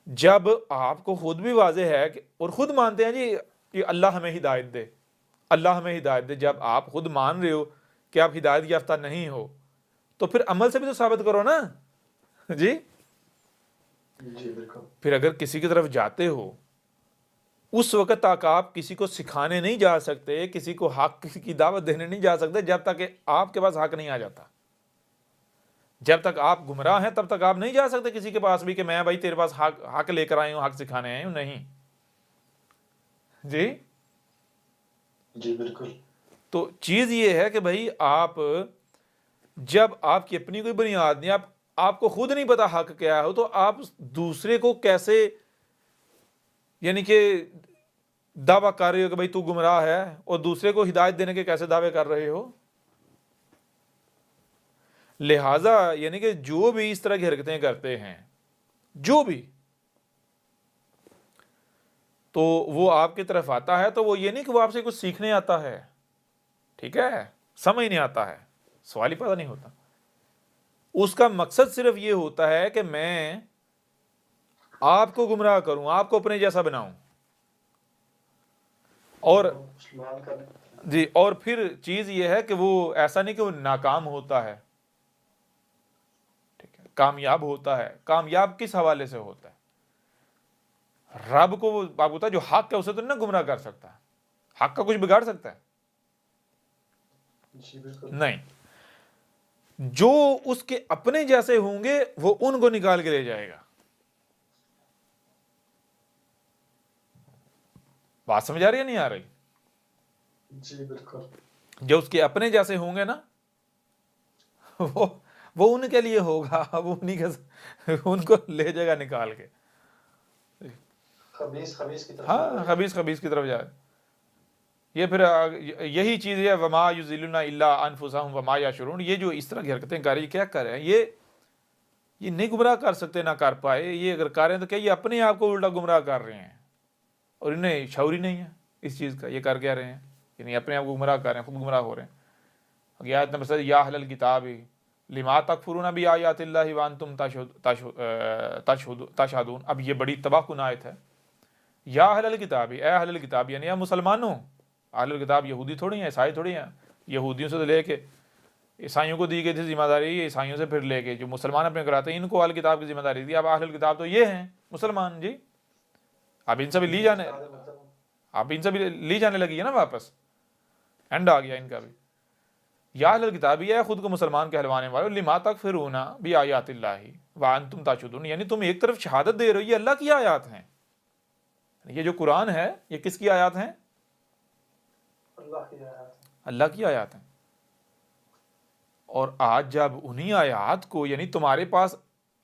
جب آپ کو خود بھی واضح ہے کہ اور خود مانتے ہیں جی کہ اللہ ہمیں ہدایت دے، اللہ ہمیں ہدایت دے، جب آپ خود مان رہے ہو کہ آپ ہدایت یافتہ نہیں ہو تو پھر عمل سے بھی تو ثابت کرو نا۔ جی، جی بالکل۔ پھر اگر کسی کی طرف جاتے ہو اس وقت تک آپ کسی کو سکھانے نہیں جا سکتے، کسی کو حق کی دعوت دینے نہیں جا سکتے جب تک کہ آپ کے پاس حق نہیں آ جاتا۔ جب تک آپ گمراہ ہیں تب تک آپ نہیں جا سکتے کسی کے پاس بھی کہ میں بھائی تیرے پاس حق لے کر آئی ہوں، حق سکھانے آئی ہوں، نہیں۔ جی، جی بالکل۔ تو چیز یہ ہے کہ بھائی آپ جب آپ کی اپنی کوئی بنیاد نہیں، آپ کو خود نہیں پتا حق کیا ہو، تو آپ دوسرے کو کیسے یعنی کہ دعویٰ کر رہے ہو کہ بھائی تو گمراہ ہے، اور دوسرے کو ہدایت دینے کے کیسے دعوے کر رہے ہو؟ لہٰذا یعنی کہ جو بھی اس طرح کی حرکتیں کرتے ہیں، جو بھی، تو وہ آپ کی طرف آتا ہے تو وہ یہ نہیں کہ وہ آپ سے کچھ سیکھنے آتا ہے، ٹھیک ہے، سمجھ نہیں آتا ہے، سوال ہی پتہ نہیں ہوتا۔ اس کا مقصد صرف یہ ہوتا ہے کہ میں آپ کو گمراہ کروں، آپ کو اپنے جیسا بناؤں، اور مسلمان کرنے۔ جی، اور پھر چیز یہ ہے کہ وہ ایسا نہیں کہ وہ ناکام ہوتا ہے، ٹھیک ہے، کامیاب ہوتا ہے۔ کامیاب کس حوالے سے ہوتا ہے؟ رب کو وہ آپ ہوتا ہے جو حق ہے اسے تو نہیں گمراہ کر سکتا، حق کا کچھ بگاڑ سکتا ہے؟ جی بالکل۔ نہیں، جو اس کے اپنے جیسے ہوں گے وہ ان کو نکال کے لے جائے گا۔ بات سمجھ آ رہی ہے نہیں آ رہی؟ جی بالکل۔ جو اس کے اپنے جیسے ہوں گے نا وہ ان کے لیے ہوگا، وہ انہیں کے ان کو لے جائے گا نکال کے۔ خبیث خبیث کی طرف ہاں، جائے گا۔ خبیث خبیث کی طرف جائے۔ یہ پھر یہی چیز ہے وما یضلون الا انفسهم وما یشعرون۔ یہ جو اس طرح کی حرکتیں کر رہی کیا کر رہے ہیں؟ یہ نہیں گمراہ کر سکتے، نہ کر پائے۔ یہ اگر کر رہے ہیں تو کیا یہ اپنے آپ کو الٹا گمراہ کر رہے ہیں، اور انہیں شعور ہی نہیں ہے اس چیز کا۔ یہ کر کیا رہے ہیں؟ یعنی اپنے آپ کو گمراہ کر رہے ہیں، خود گمراہ ہو رہے ہیں۔ آیت نمبر 7، یا اہل الکتاب لما تکفرون بآیات اللہ وانتم تشہدون۔ اب یہ بڑی تباہ کن آیت ہے۔ یا اہل الکتاب، اے اہل الکتاب، یعنی اے مسلمانوں۔ اہل الکتاب یہودی تھوڑی ہیں، عیسائی تھوڑی ہیں۔ یہودیوں سے تو لے کے عیسائیوں کو دی گئی تھی ذمہ داری، یہ عیسائیوں سے پھر لے کے جو مسلمان اپنے کراتے ہیں ان کو اہل کتاب کی ذمہ داری دی۔ اب اہل الکتاب تو یہ ہیں مسلمان، جی، اب ان سے بھی لی جانے لگی ہے نا واپس، اینڈ آ گیا ان کا بھی۔ یا اہل الکتاب، ہے خود کو مسلمان کہلوانے والے، لما تکفرون بآیات اللہ وانتم تشہدون، یعنی تم ایک طرف شہادت دے رہے ہو یہ اللہ کی آیات ہیں۔ یہ جو قرآن ہے یہ کس کی آیات ہیں؟ اللہ کی آیات۔ اللہ کی آیات ہیں۔ اور آج جب انہی آیات کو، یعنی تمہارے پاس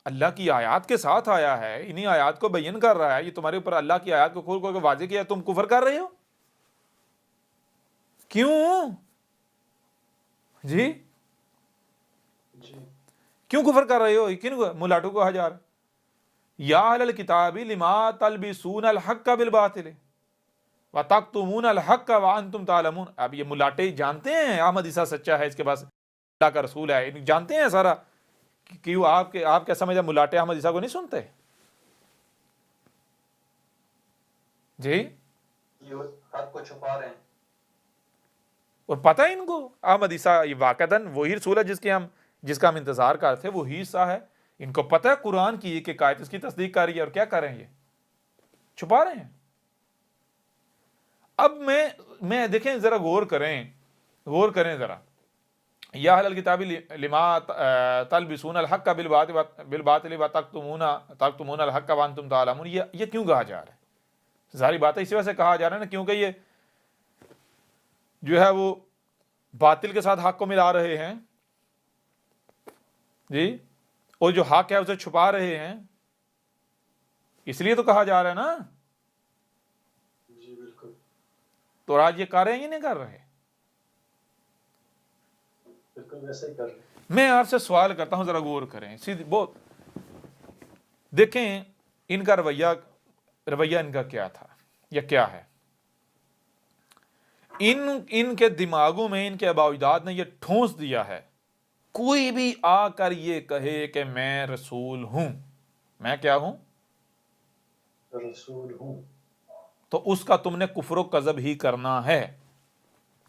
اللہ کی آیات کے ساتھ آیا ہے، انہی آیات کو بیان کر رہا ہے، یہ تمہارے اوپر اللہ کی آیات کو کھول کھول کے واضح کیا، تم کفر کر رہے ہو؟ کیوں جی؟ جی کیوں کفر کر رہے ہو؟ کن ملاٹوں کو ہزار؟ یا اہل الکتاب لما تلبسون الحق بالباطل وتکتمون الحق وانتم تعلمون۔ اب یہ ملاٹے جانتے ہیں احمد عیسیٰ سچا ہے، اس کے پاس اللہ کا رسول ہے، جانتے ہیں سارا کہ آپ کیا سمجھا ملاٹے احمد عیسیٰ کو نہیں سنتے؟ جی، یہ حق کو چھپا رہے ہیں۔ اور پتہ ہے ان کو احمد عیسیٰ یہ واقعتاً وہی رسول ہے جس کا ہم انتظار کرتے تھے، وہی عیسیٰ ہے۔ ان کو پتہ ہے قرآن کی ایک آیت اس کی تصدیق کر رہی ہے، اور کیا کر رہے ہیں؟ یہ چھپا رہے ہیں۔ اب میں دیکھیں ذرا غور کریں ذرا۔ یا اہل الکتاب لما تلبسون الحق بالباطل وتکتمون الحق وانتم تعلمون، یہ کیوں کہا جا رہا ہے؟ ظاہری بات ہے اسی وجہ سے کہا جا رہا ہے نا، کیونکہ یہ جو ہے وہ باطل کے ساتھ حق کو ملا رہے ہیں، جی، اور جو حق ہے اسے چھپا رہے ہیں، اس لیے تو کہا جا رہا ہے نا۔ جی بالکل۔ تو آج یہ کر رہے ہیں یا نہیں کر رہے؟ بالکل ویسے ہی کر رہے ہیں۔ میں آپ سے سوال کرتا ہوں، ذرا غور کریں، سیدھی بہت دیکھیں ان کا رویہ ان کا کیا تھا یا کیا ہے۔ ان کے دماغوں میں ان کے آباء و اجداد نے یہ ٹھونس دیا ہے، کوئی بھی آ کر یہ کہے کہ میں رسول ہوں، میں کیا ہوں، رسول ہوں، تو اس کا تم نے کفر و کذب ہی کرنا ہے۔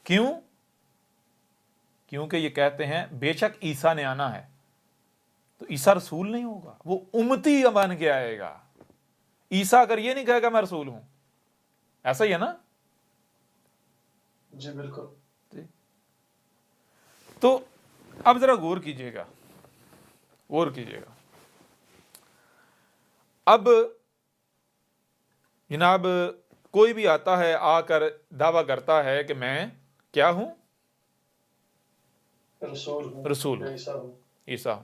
کیوں؟ کیونکہ یہ کہتے ہیں بے شک عیسیٰ نے آنا ہے، تو عیسیٰ رسول نہیں ہوگا، وہ امتی بن کے آئے گا۔ عیسیٰ اگر یہ نہیں کہے گا میں رسول ہوں، ایسا ہی ہے نا؟ جی بالکل۔ تو اب ذرا غور کیجئے گا، غور کیجئے گا۔ اب جناب کوئی بھی آتا ہے، آ کر دعویٰ کرتا ہے کہ میں کیا ہوں، رسول ہوں، رسول ہوں، عیسیٰ ہوں۔ عیسیٰ،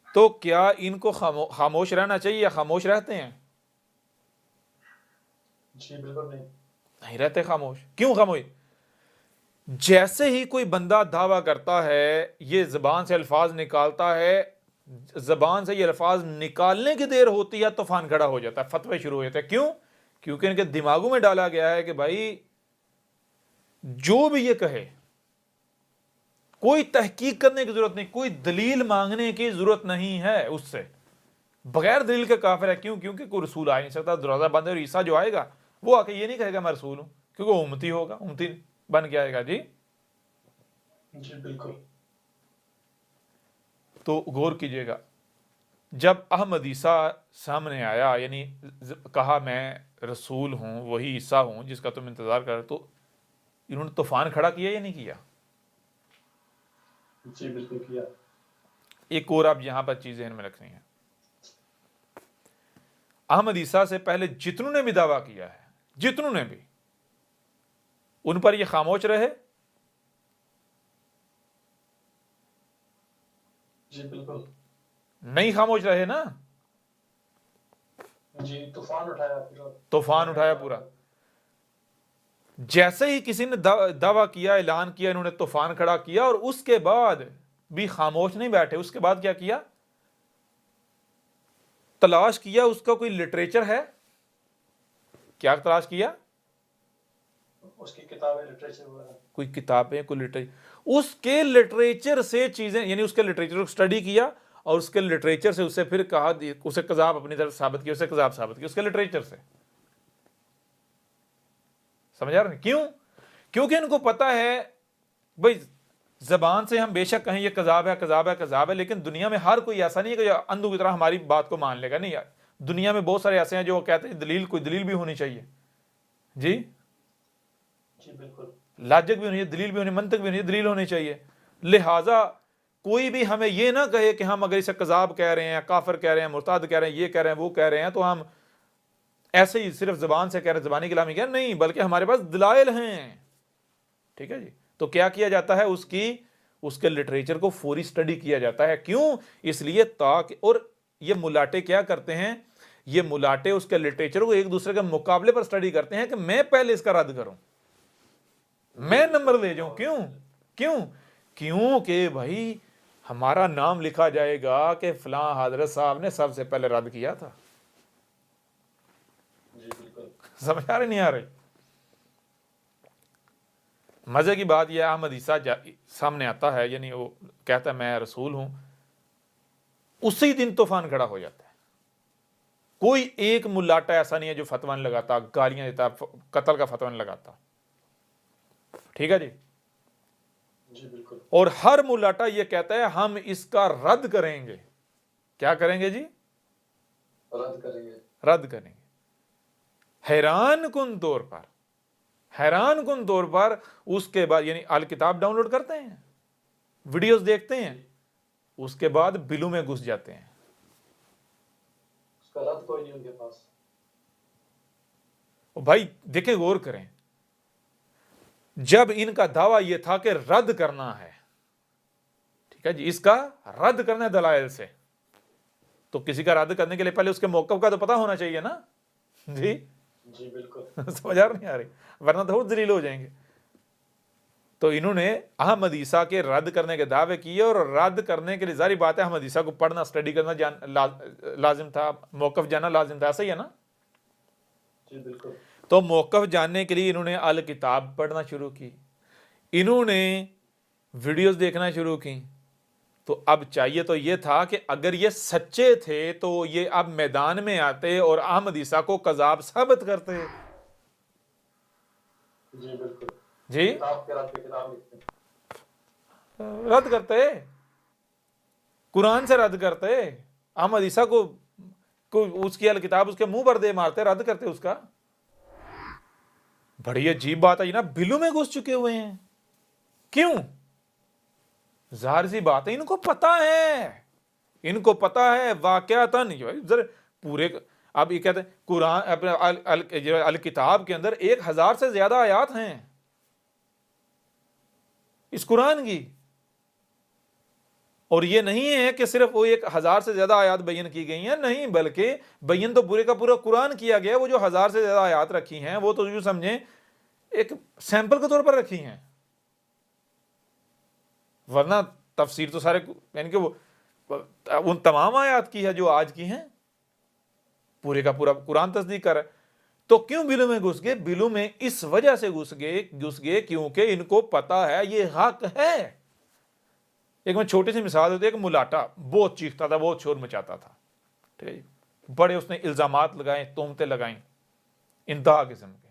تو کیا ان کو خاموش رہنا چاہیے یا خاموش رہتے ہیں؟ جی بالکل نہیں رہتے خاموش۔ کیوں خاموش؟ جیسے ہی کوئی بندہ دعویٰ کرتا ہے، یہ زبان سے الفاظ نکالتا ہے، زبان سے یہ الفاظ نکالنے کی دیر ہوتی ہے طوفان کھڑا ہو جاتا ہے، فتوے شروع ہو جاتے ہیں۔ کیوں؟ کیونکہ ان کے دماغوں میں ڈالا گیا ہے کہ بھائی جو بھی یہ کہے، کوئی تحقیق کرنے کی ضرورت نہیں، کوئی دلیل مانگنے کی ضرورت نہیں ہے اس سے، بغیر دلیل کے کافر ہے۔ کیوں؟ کیونکہ کوئی رسول آ نہیں سکتا، دروازہ بند ہے، اور عیسیٰ جو آئے گا وہ آ کے یہ نہیں کہے گا میں رسول ہوں، کیونکہ وہ امتی ہوگا، امتی بن کے آئے گا۔ جی جی بالکل۔ تو غور کیجئے گا، جب احمد عیسیٰ سامنے آیا، یعنی کہا میں رسول ہوں، وہی عیسیٰ ہوں جس کا تم انتظار کر رہے، تو انہوں نے طوفان کھڑا کیا یا نہیں کیا؟ جی بالکل کیا۔ ایک اور آپ یہاں پر چیزیں ذہن میں رکھنی ہیں، احمد عیسیٰ سے پہلے جتنوں نے بھی دعویٰ کیا ہے، جتنوں نے بھی، ان پر یہ خاموش رہے؟ جی بالکل۔ نہیں خاموش رہے نا، جی طوفان اٹھایا پورا، طوفان اٹھایا پورا۔ جیسے ہی کسی نے دعویٰ کیا، اعلان کیا، انہوں نے طوفان کھڑا کیا، اور اس کے بعد بھی خاموش نہیں بیٹھے۔ اس کے بعد کیا کیا؟ تلاش کیا اس کا کوئی لٹریچر ہے، کیا تلاش کیا؟ اس کی کتابیں، لٹریچر وغیرہ، کوئی کتابیں، کوئی لٹریچر، اس کے لٹریچر سے چیزیں، یعنی اس کے لٹریچر کو سٹڈی کیا، اور اس کے لٹریچر سے اسے پھر کہا، اسے کذاب اپنی طرف ثابت کیا، اسے کذاب ثابت کیا اس کے لٹریچر سے۔ سمجھ آ رہا ہے؟ کیوں؟ کیونکہ ان کو پتا ہے بھئی زبان سے ہم بے شک کہیں یہ کذاب ہے، کذاب ہے، کذاب ہے، لیکن دنیا میں ہر کوئی ایسا نہیں ہے کہ جو اندھوں کی طرح ہماری بات کو مان لے گا۔ نہیں، دنیا میں بہت سارے ایسے ہیں جو کہتے ہیں دلیل، کوئی دلیل بھی ہونی چاہیے۔ جی جی بالکل، لاجک بھی ہونی چاہیے، دلیل بھی ہونی، منطق بھی ہونی چاہیے، دلیل ہونی چاہیے۔ لہٰذا کوئی بھی ہمیں یہ نہ کہے کہ ہم اگر اسے کذاب کہہ رہے ہیں، کافر کہہ رہے ہیں، مرتد کہہ رہے ہیں، یہ کہہ رہے ہیں، وہ کہہ رہے ہیں، تو ہم ایسے ہی صرف زبان سے کہہ رہے ہیں، زبانی کلامی کہہ رہے ہیں، نہیں، بلکہ ہمارے پاس دلائل ہیں۔ ٹھیک ہے جی؟ تو کیا کیا جاتا ہے؟ اس کے لٹریچر کو فوری سٹڈی کیا جاتا ہے۔ کیوں؟ اس لیے تاکہ، اور یہ ملاٹے کیا کرتے ہیں، یہ ملاٹے اس کے لٹریچر کو ایک دوسرے کے مقابلے پر سٹڈی کرتے ہیں کہ میں پہلے اس کا رد کروں، میں نمبر لے جاؤں۔ کیوں کہ بھائی ہمارا نام لکھا جائے گا کہ فلاں حضرت صاحب نے سب سے پہلے رد کیا تھا۔ جی بالکل۔ سمجھ آ رہی نہیں آ رہی؟ مزے کی بات یہ احمد عیسیٰ سامنے آتا ہے، یعنی وہ کہتا ہے میں رسول ہوں، اسی دن طوفان کھڑا ہو جاتا ہے۔ کوئی ایک ملاٹا ایسا نہیں ہے جو فتویٰ نہیں لگاتا، گالیاں دیتا، قتل کا فتویٰ نہیں لگاتا۔ ٹھیک ہے جی؟ جی بالکل۔ اور ہر ملاٹا یہ کہتا ہے ہم اس کا رد کریں گے۔ کیا کریں گے جی؟ رد کریں گے۔ رد کریں گے۔ حیران کن طور پر اس کے بعد، یعنی الکتاب ڈاؤن لوڈ کرتے ہیں، ویڈیوز دیکھتے ہیں، اس کے بعد بلوں میں گھس جاتے ہیں۔ اس کا رد کوئی نہیں ان کے پاس۔ بھائی دیکھیں، غور کریں، جب ان کا دعویٰ یہ تھا کہ رد کرنا ہے، ٹھیک ہے جی، اس کا رد کرنا ہے دلائل سے، تو کسی کا رد کرنے کے لیے پہلے اس کے موقف کا تو پتہ ہونا چاہیے نا۔ جی جی بالکل۔ سمجھ نہیں آ رہی؟ ورنہ تو اور ذلیل ہو جائیں گے۔ تو انہوں نے احمد عیسیٰ کے رد کرنے کے دعوے کیے، اور رد کرنے کے لیے ظاہری بات ہے احمد عیسیٰ کو پڑھنا، سٹڈی کرنا لازم تھا، موقف جانا لازم تھا۔ ایسا ہی ہے نا؟ جی بالکل۔ تو موقف جاننے کے لیے انہوں نے الکتاب پڑھنا شروع کی، انہوں نے ویڈیوز دیکھنا شروع کی۔ تو اب چاہیے تو یہ تھا کہ اگر یہ سچے تھے تو یہ اب میدان میں آتے اور احمد عیسیٰ کو کذاب ثابت کرتے۔ جی بالکل، جی کتاب کے رد پہ کتاب لکھتے ہیں۔ رد کرتے، قرآن سے رد کرتے، احمد عیسیٰ کو اس کی الکتاب اس کے منہ پر دے مارتے، رد کرتے اس کا۔ بڑی عجیب بات ہے جناب، بلوں میں گھس چکے ہوئے ہیں۔ کیوں؟ ظاہر سی بات ہے، ان کو پتا ہے، ان کو پتا ہے واقعتاً پورے۔ اب یہ کہتے ہیں قرآن الکتاب کے اندر 1000 سے زیادہ آیات ہیں اس قرآن کی، اور یہ نہیں ہے کہ صرف وہ 1000 سے زیادہ آیات بیان کی گئی ہیں، نہیں، بلکہ بیان تو پورے کا پورا قرآن کیا گیا ہے۔ وہ جو 1000 سے زیادہ آیات رکھی ہیں وہ تو یوں سمجھیں ایک سیمپل کے طور پر رکھی ہیں، ورنہ تفسیر تو سارے یعنی کہ وہ ان تمام آیات کی ہے جو آج کی ہیں، پورے کا پورا قرآن تصدیق کر رہا ہے۔ تو کیوں بلوں میں گھس گئے؟ بلوں میں اس وجہ سے گھس گئے کیونکہ ان کو پتا ہے یہ حق ہے۔ ایک میں چھوٹی سی مثال ہوتی ہے، ایک ملاٹا بہت چیختا تھا، بہت شور مچاتا تھا، ٹھیک ہے جی، بڑے اس نے الزامات لگائے، تہمتیں لگائیں انتہا قسم کے۔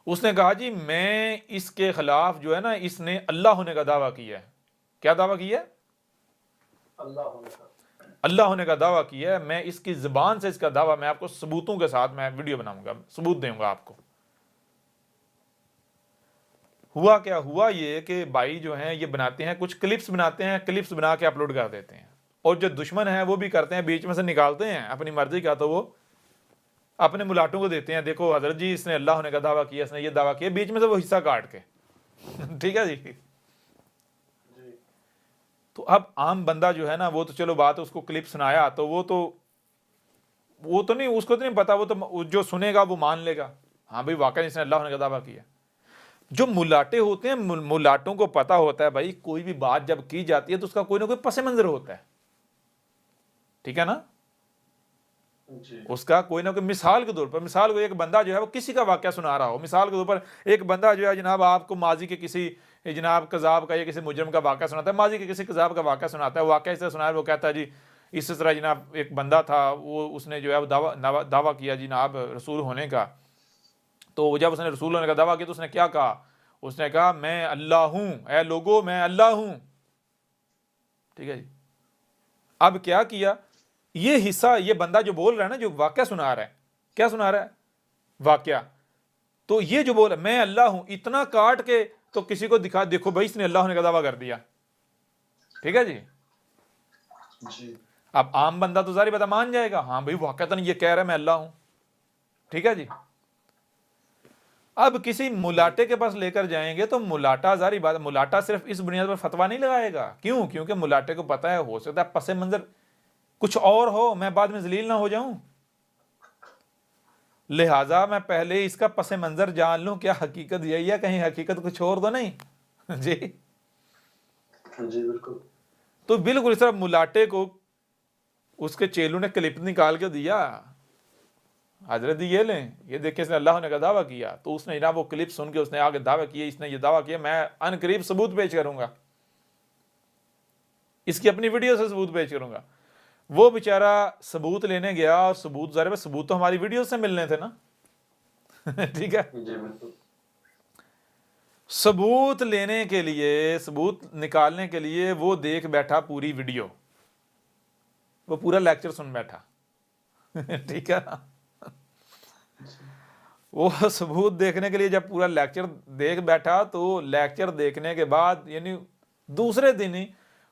اس نے کہا جی میں اس کے خلاف جو ہے نا، اس نے اللہ ہونے کا دعویٰ کیا ہے۔ کیا دعویٰ کیا ہے؟ اللہ ہونے کا دعویٰ کیا ہے۔ میں اس کی زبان سے اس کا دعویٰ، میں آپ کو ثبوتوں کے ساتھ میں ویڈیو بناؤں گا، ثبوت دوں گا آپ کو۔ ہوا کیا؟ ہوا یہ کہ بھائی جو ہیں یہ بناتے ہیں، کچھ کلپس بناتے ہیں، کلپس بنا کے اپلوڈ کر دیتے ہیں، اور جو دشمن ہیں وہ بھی کرتے ہیں، بیچ میں سے نکالتے ہیں اپنی مرضی کا، تو وہ اپنے ملاٹوں کو دیتے ہیں، دیکھو حضرت جی اس نے اللہ ہونے کا دعویٰ کیا، اس نے یہ دعویٰ کیا، بیچ میں سے وہ حصہ کاٹ کے ٹھیک ہے جی۔ تو اب عام بندہ جو ہے نا، وہ تو چلو بات اس کو کلپ سنایا تو وہ تو نہیں، اس کو تو نہیں پتا، وہ تو جو سنے گا وہ مان لے گا، ہاں بھائی واقعی اس نے اللہ ہونے کا دعویٰ کیا۔ جو ملاٹے ہوتے ہیں، ملاٹوں کو پتا ہوتا ہے بھائی کوئی بھی بات جب کی جاتی ہے تو اس کا کوئی نہ کوئی پس منظر ہوتا ہے، ٹھیک ہے نا، اس کا کوئی نہ کوئی۔ مثال کے طور پر، مثال کو ایک بندہ جو ہے وہ کسی کا واقعہ سنا رہا ہو، مثال کے طور پر ایک بندہ جو ہے جناب آپ کو ماضی کے کسی جناب قذاب کا یا کسی مجرم کا واقعہ سناتا ہے، ماضی کے کسی قذاب کا واقعہ سناتا ہے، واقعہ اس طرح سنا ہے، وہ کہتا ہے جی اس طرح جناب ایک بندہ تھا، وہ اس نے جو ہے دعویٰ کیا جناب رسول ہونے کا، تو جب اس نے رسول ہونے کا دعویٰ کیا تو اس نے کیا کہا؟ اس نے کہا میں اللہ ہوں، اے لوگو میں اللہ ہوں، ٹھیک ہے جی۔ اب کیا کیا؟ یہ حصہ، یہ بندہ جو بول رہا ہے نا، جو واقعہ سنا رہا ہے، کیا سنا رہا ہے؟ واقعہ۔ تو یہ جو بول رہا ہے میں اللہ ہوں، اتنا کاٹ کے تو کسی کو دکھا، دیکھو بھائی اس نے اللہ ہونے کا دعویٰ کر دیا، ٹھیک ہے جی۔ اب عام بندہ تو ظاہر بتا مان جائے گا، ہاں بھائی واقعتاً یہ کہہ رہا ہے میں اللہ ہوں، ٹھیک ہے جی۔ اب کسی ملاٹے کے پاس لے کر جائیں گے تو ملاٹا ظاہر بات، ملاٹا صرف اس بنیاد پر فتویٰ نہیں لگائے گا، کیوں؟ کیونکہ ملاٹے کو پتا ہے ہو سکتا ہے پس منظر کچھ اور ہو، میں بعد میں ذلیل نہ ہو جاؤں، لہٰذا میں پہلے اس کا پس منظر جان لوں، کیا حقیقت یہی ہے، کہیں حقیقت کچھ اور تو نہیں جی۔ بالکل۔ تو بالکل اس طرح ملاٹے کو اس کے چیلوں نے کلپ نکال کے دیا، حضرت یہ لیں، یہ دیکھیں اس نے اللہ ہونے کا دعویٰ کیا، تو اس نے جناب وہ کلپ سن کے اس نے آگے دعویٰ کیا، اس نے یہ دعویٰ کیا، میں ان قریب ثبوت پیش کروں گا، اس کی اپنی ویڈیو سے ثبوت پیش کروں گا۔ وہ بیچارہ ثبوت لینے گیا، اور ثبوت ظاہر ہے ثبوت تو ہماری ویڈیو سے ملنے تھے نا ٹھیک ہے جی، بالکل۔ ثبوت لینے کے لیے، ثبوت نکالنے کے لیے وہ دیکھ بیٹھا پوری ویڈیو، وہ پورا لیکچر سن بیٹھا ٹھیک ہے نا۔ وہ ثبوت دیکھنے کے لیے جب پورا لیکچر دیکھ بیٹھا تو لیکچر دیکھنے کے بعد یعنی دوسرے دن ہی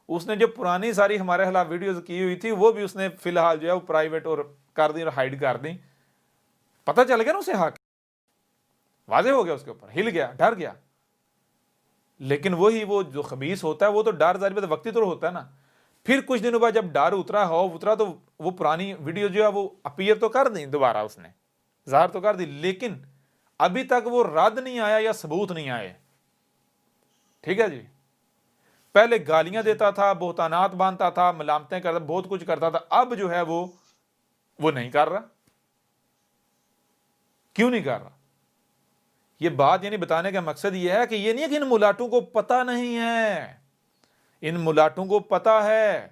اس نے جو پرانی ساری ہمارے خلاف ویڈیوز کی ہوئی تھی وہ بھی اس نے فی الحال جو ہے وہ پرائیویٹ اور کر دی اور ہائیڈ کر دی۔ پتہ چل گیا نا اسے، حق واضح ہو گیا، اس کے اوپر ہل گیا، ڈر گیا۔ لیکن وہی وہ جو خبیث ہوتا ہے وہ تو ڈر ظاہر بات وقتی طور ہوتا ہے نا، پھر کچھ دنوں بعد جب ڈر اترا تو وہ پرانی ویڈیو جو ہے وہ اپیئر تو کر دی، دوبارہ اس نے ظاہر تو کر دی، لیکن ابھی تک وہ رد نہیں آیا یا ثبوت نہیں آئے، ٹھیک ہے جی۔ پہلے گالیاں دیتا تھا، بہتانات باندھتا تھا، ملامتیں کرتا، بہت کچھ کرتا تھا، اب جو ہے وہ نہیں کر رہا، کیوں نہیں کر رہا؟ یہ بات یعنی بتانے کا مقصد یہ ہے کہ یہ نہیں ہے کہ ان ملاٹوں کو پتہ نہیں ہے، ان ملاٹوں کو پتہ ہے.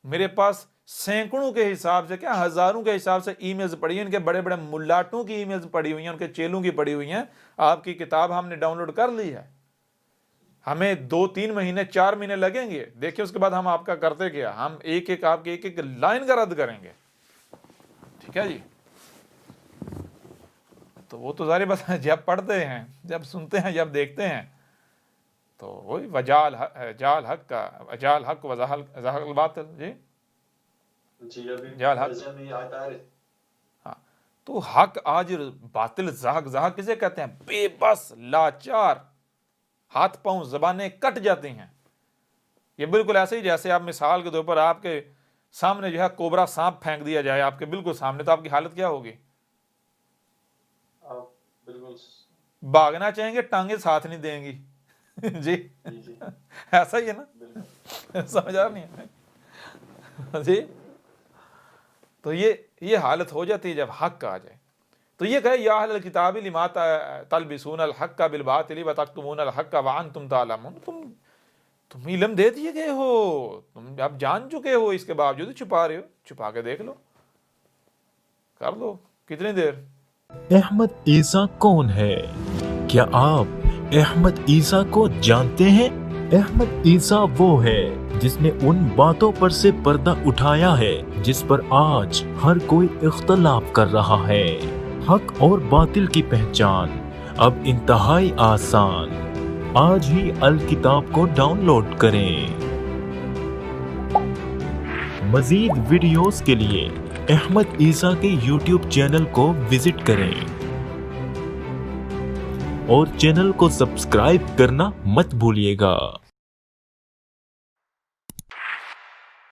میرے پاس سینکڑوں کے حساب سے، کیا ہزاروں کے حساب سے ای میلز پڑی ہیں، ان کے بڑے بڑے ملاٹوں کی ای میلز پڑی ہوئی ہیں، ان کے چیلوں کی پڑی ہوئی ہیں. آپ کی کتاب ہم نے ڈاؤن لوڈ کر لی ہے، ہمیں 2-3 مہینے 4 مہینے لگیں گے. دیکھیں اس کے بعد ہم آپ کا کرتے کیا، ہم ایک ایک آپ کے ایک ایک لائن کا رد کریں گے. ٹھیک ہے جی. تو وہ تو ظاہر بات ہے، جب پڑھتے ہیں، جب سنتے ہیں، جب دیکھتے ہیں، تو وہی وجال حق کا وجال حق وزحق الباطل. جی جی ابھی جال حق، ذہن میں یہ آیت آ رہی. ہاں تو حق آج باطل زحق کسے کہتے ہیں؟ بے بس، لاچار، ہاتھ پاؤں زبانیں کٹ جاتی ہیں. یہ بالکل ایسے ہی جیسے آپ مثال کے طور پر آپ کے سامنے جو ہے کوبرا سانپ پھینک دیا جائے آپ کے بالکل سامنے، تو آپ کی حالت کیا ہوگی؟ آپ بالکل بھاگنا چاہیں گے، ٹانگیں ساتھ نہیں دیں گی. جی جی ایسا ہی ہے نا، بالکل سمجھ آ نہیں ہے جی. تو یہ حالت ہو جاتی ہے جب حق آ جائے. تو یہ کہے یا اہل الکتاب لما تلبسون الحق بالباطل وتکتمون الحق وانتم تعلمون. تم علم دے دیے گئے ہو، تم اب جان چکے ہو، اس کے باوجود چھپا رہے ہو. چھپا کے دیکھ لو، کر لو. کتنی دیر؟ احمد عیسیٰ کون ہے؟ کیا آپ احمد عیسیٰ کو جانتے ہیں؟ احمد عیسیٰ وہ ہے جس نے ان باتوں پر سے پردہ اٹھایا ہے جس پر آج ہر کوئی اختلاف کر رہا ہے. حق اور باطل کی پہچان اب انتہائی آسان. آج ہی الکتاب کو ڈاؤن لوڈ کریں. مزید ویڈیوز کے لیے احمد عیسیٰ کے یوٹیوب چینل کو وزٹ کریں اور چینل کو سبسکرائب کرنا مت بھولیے گا.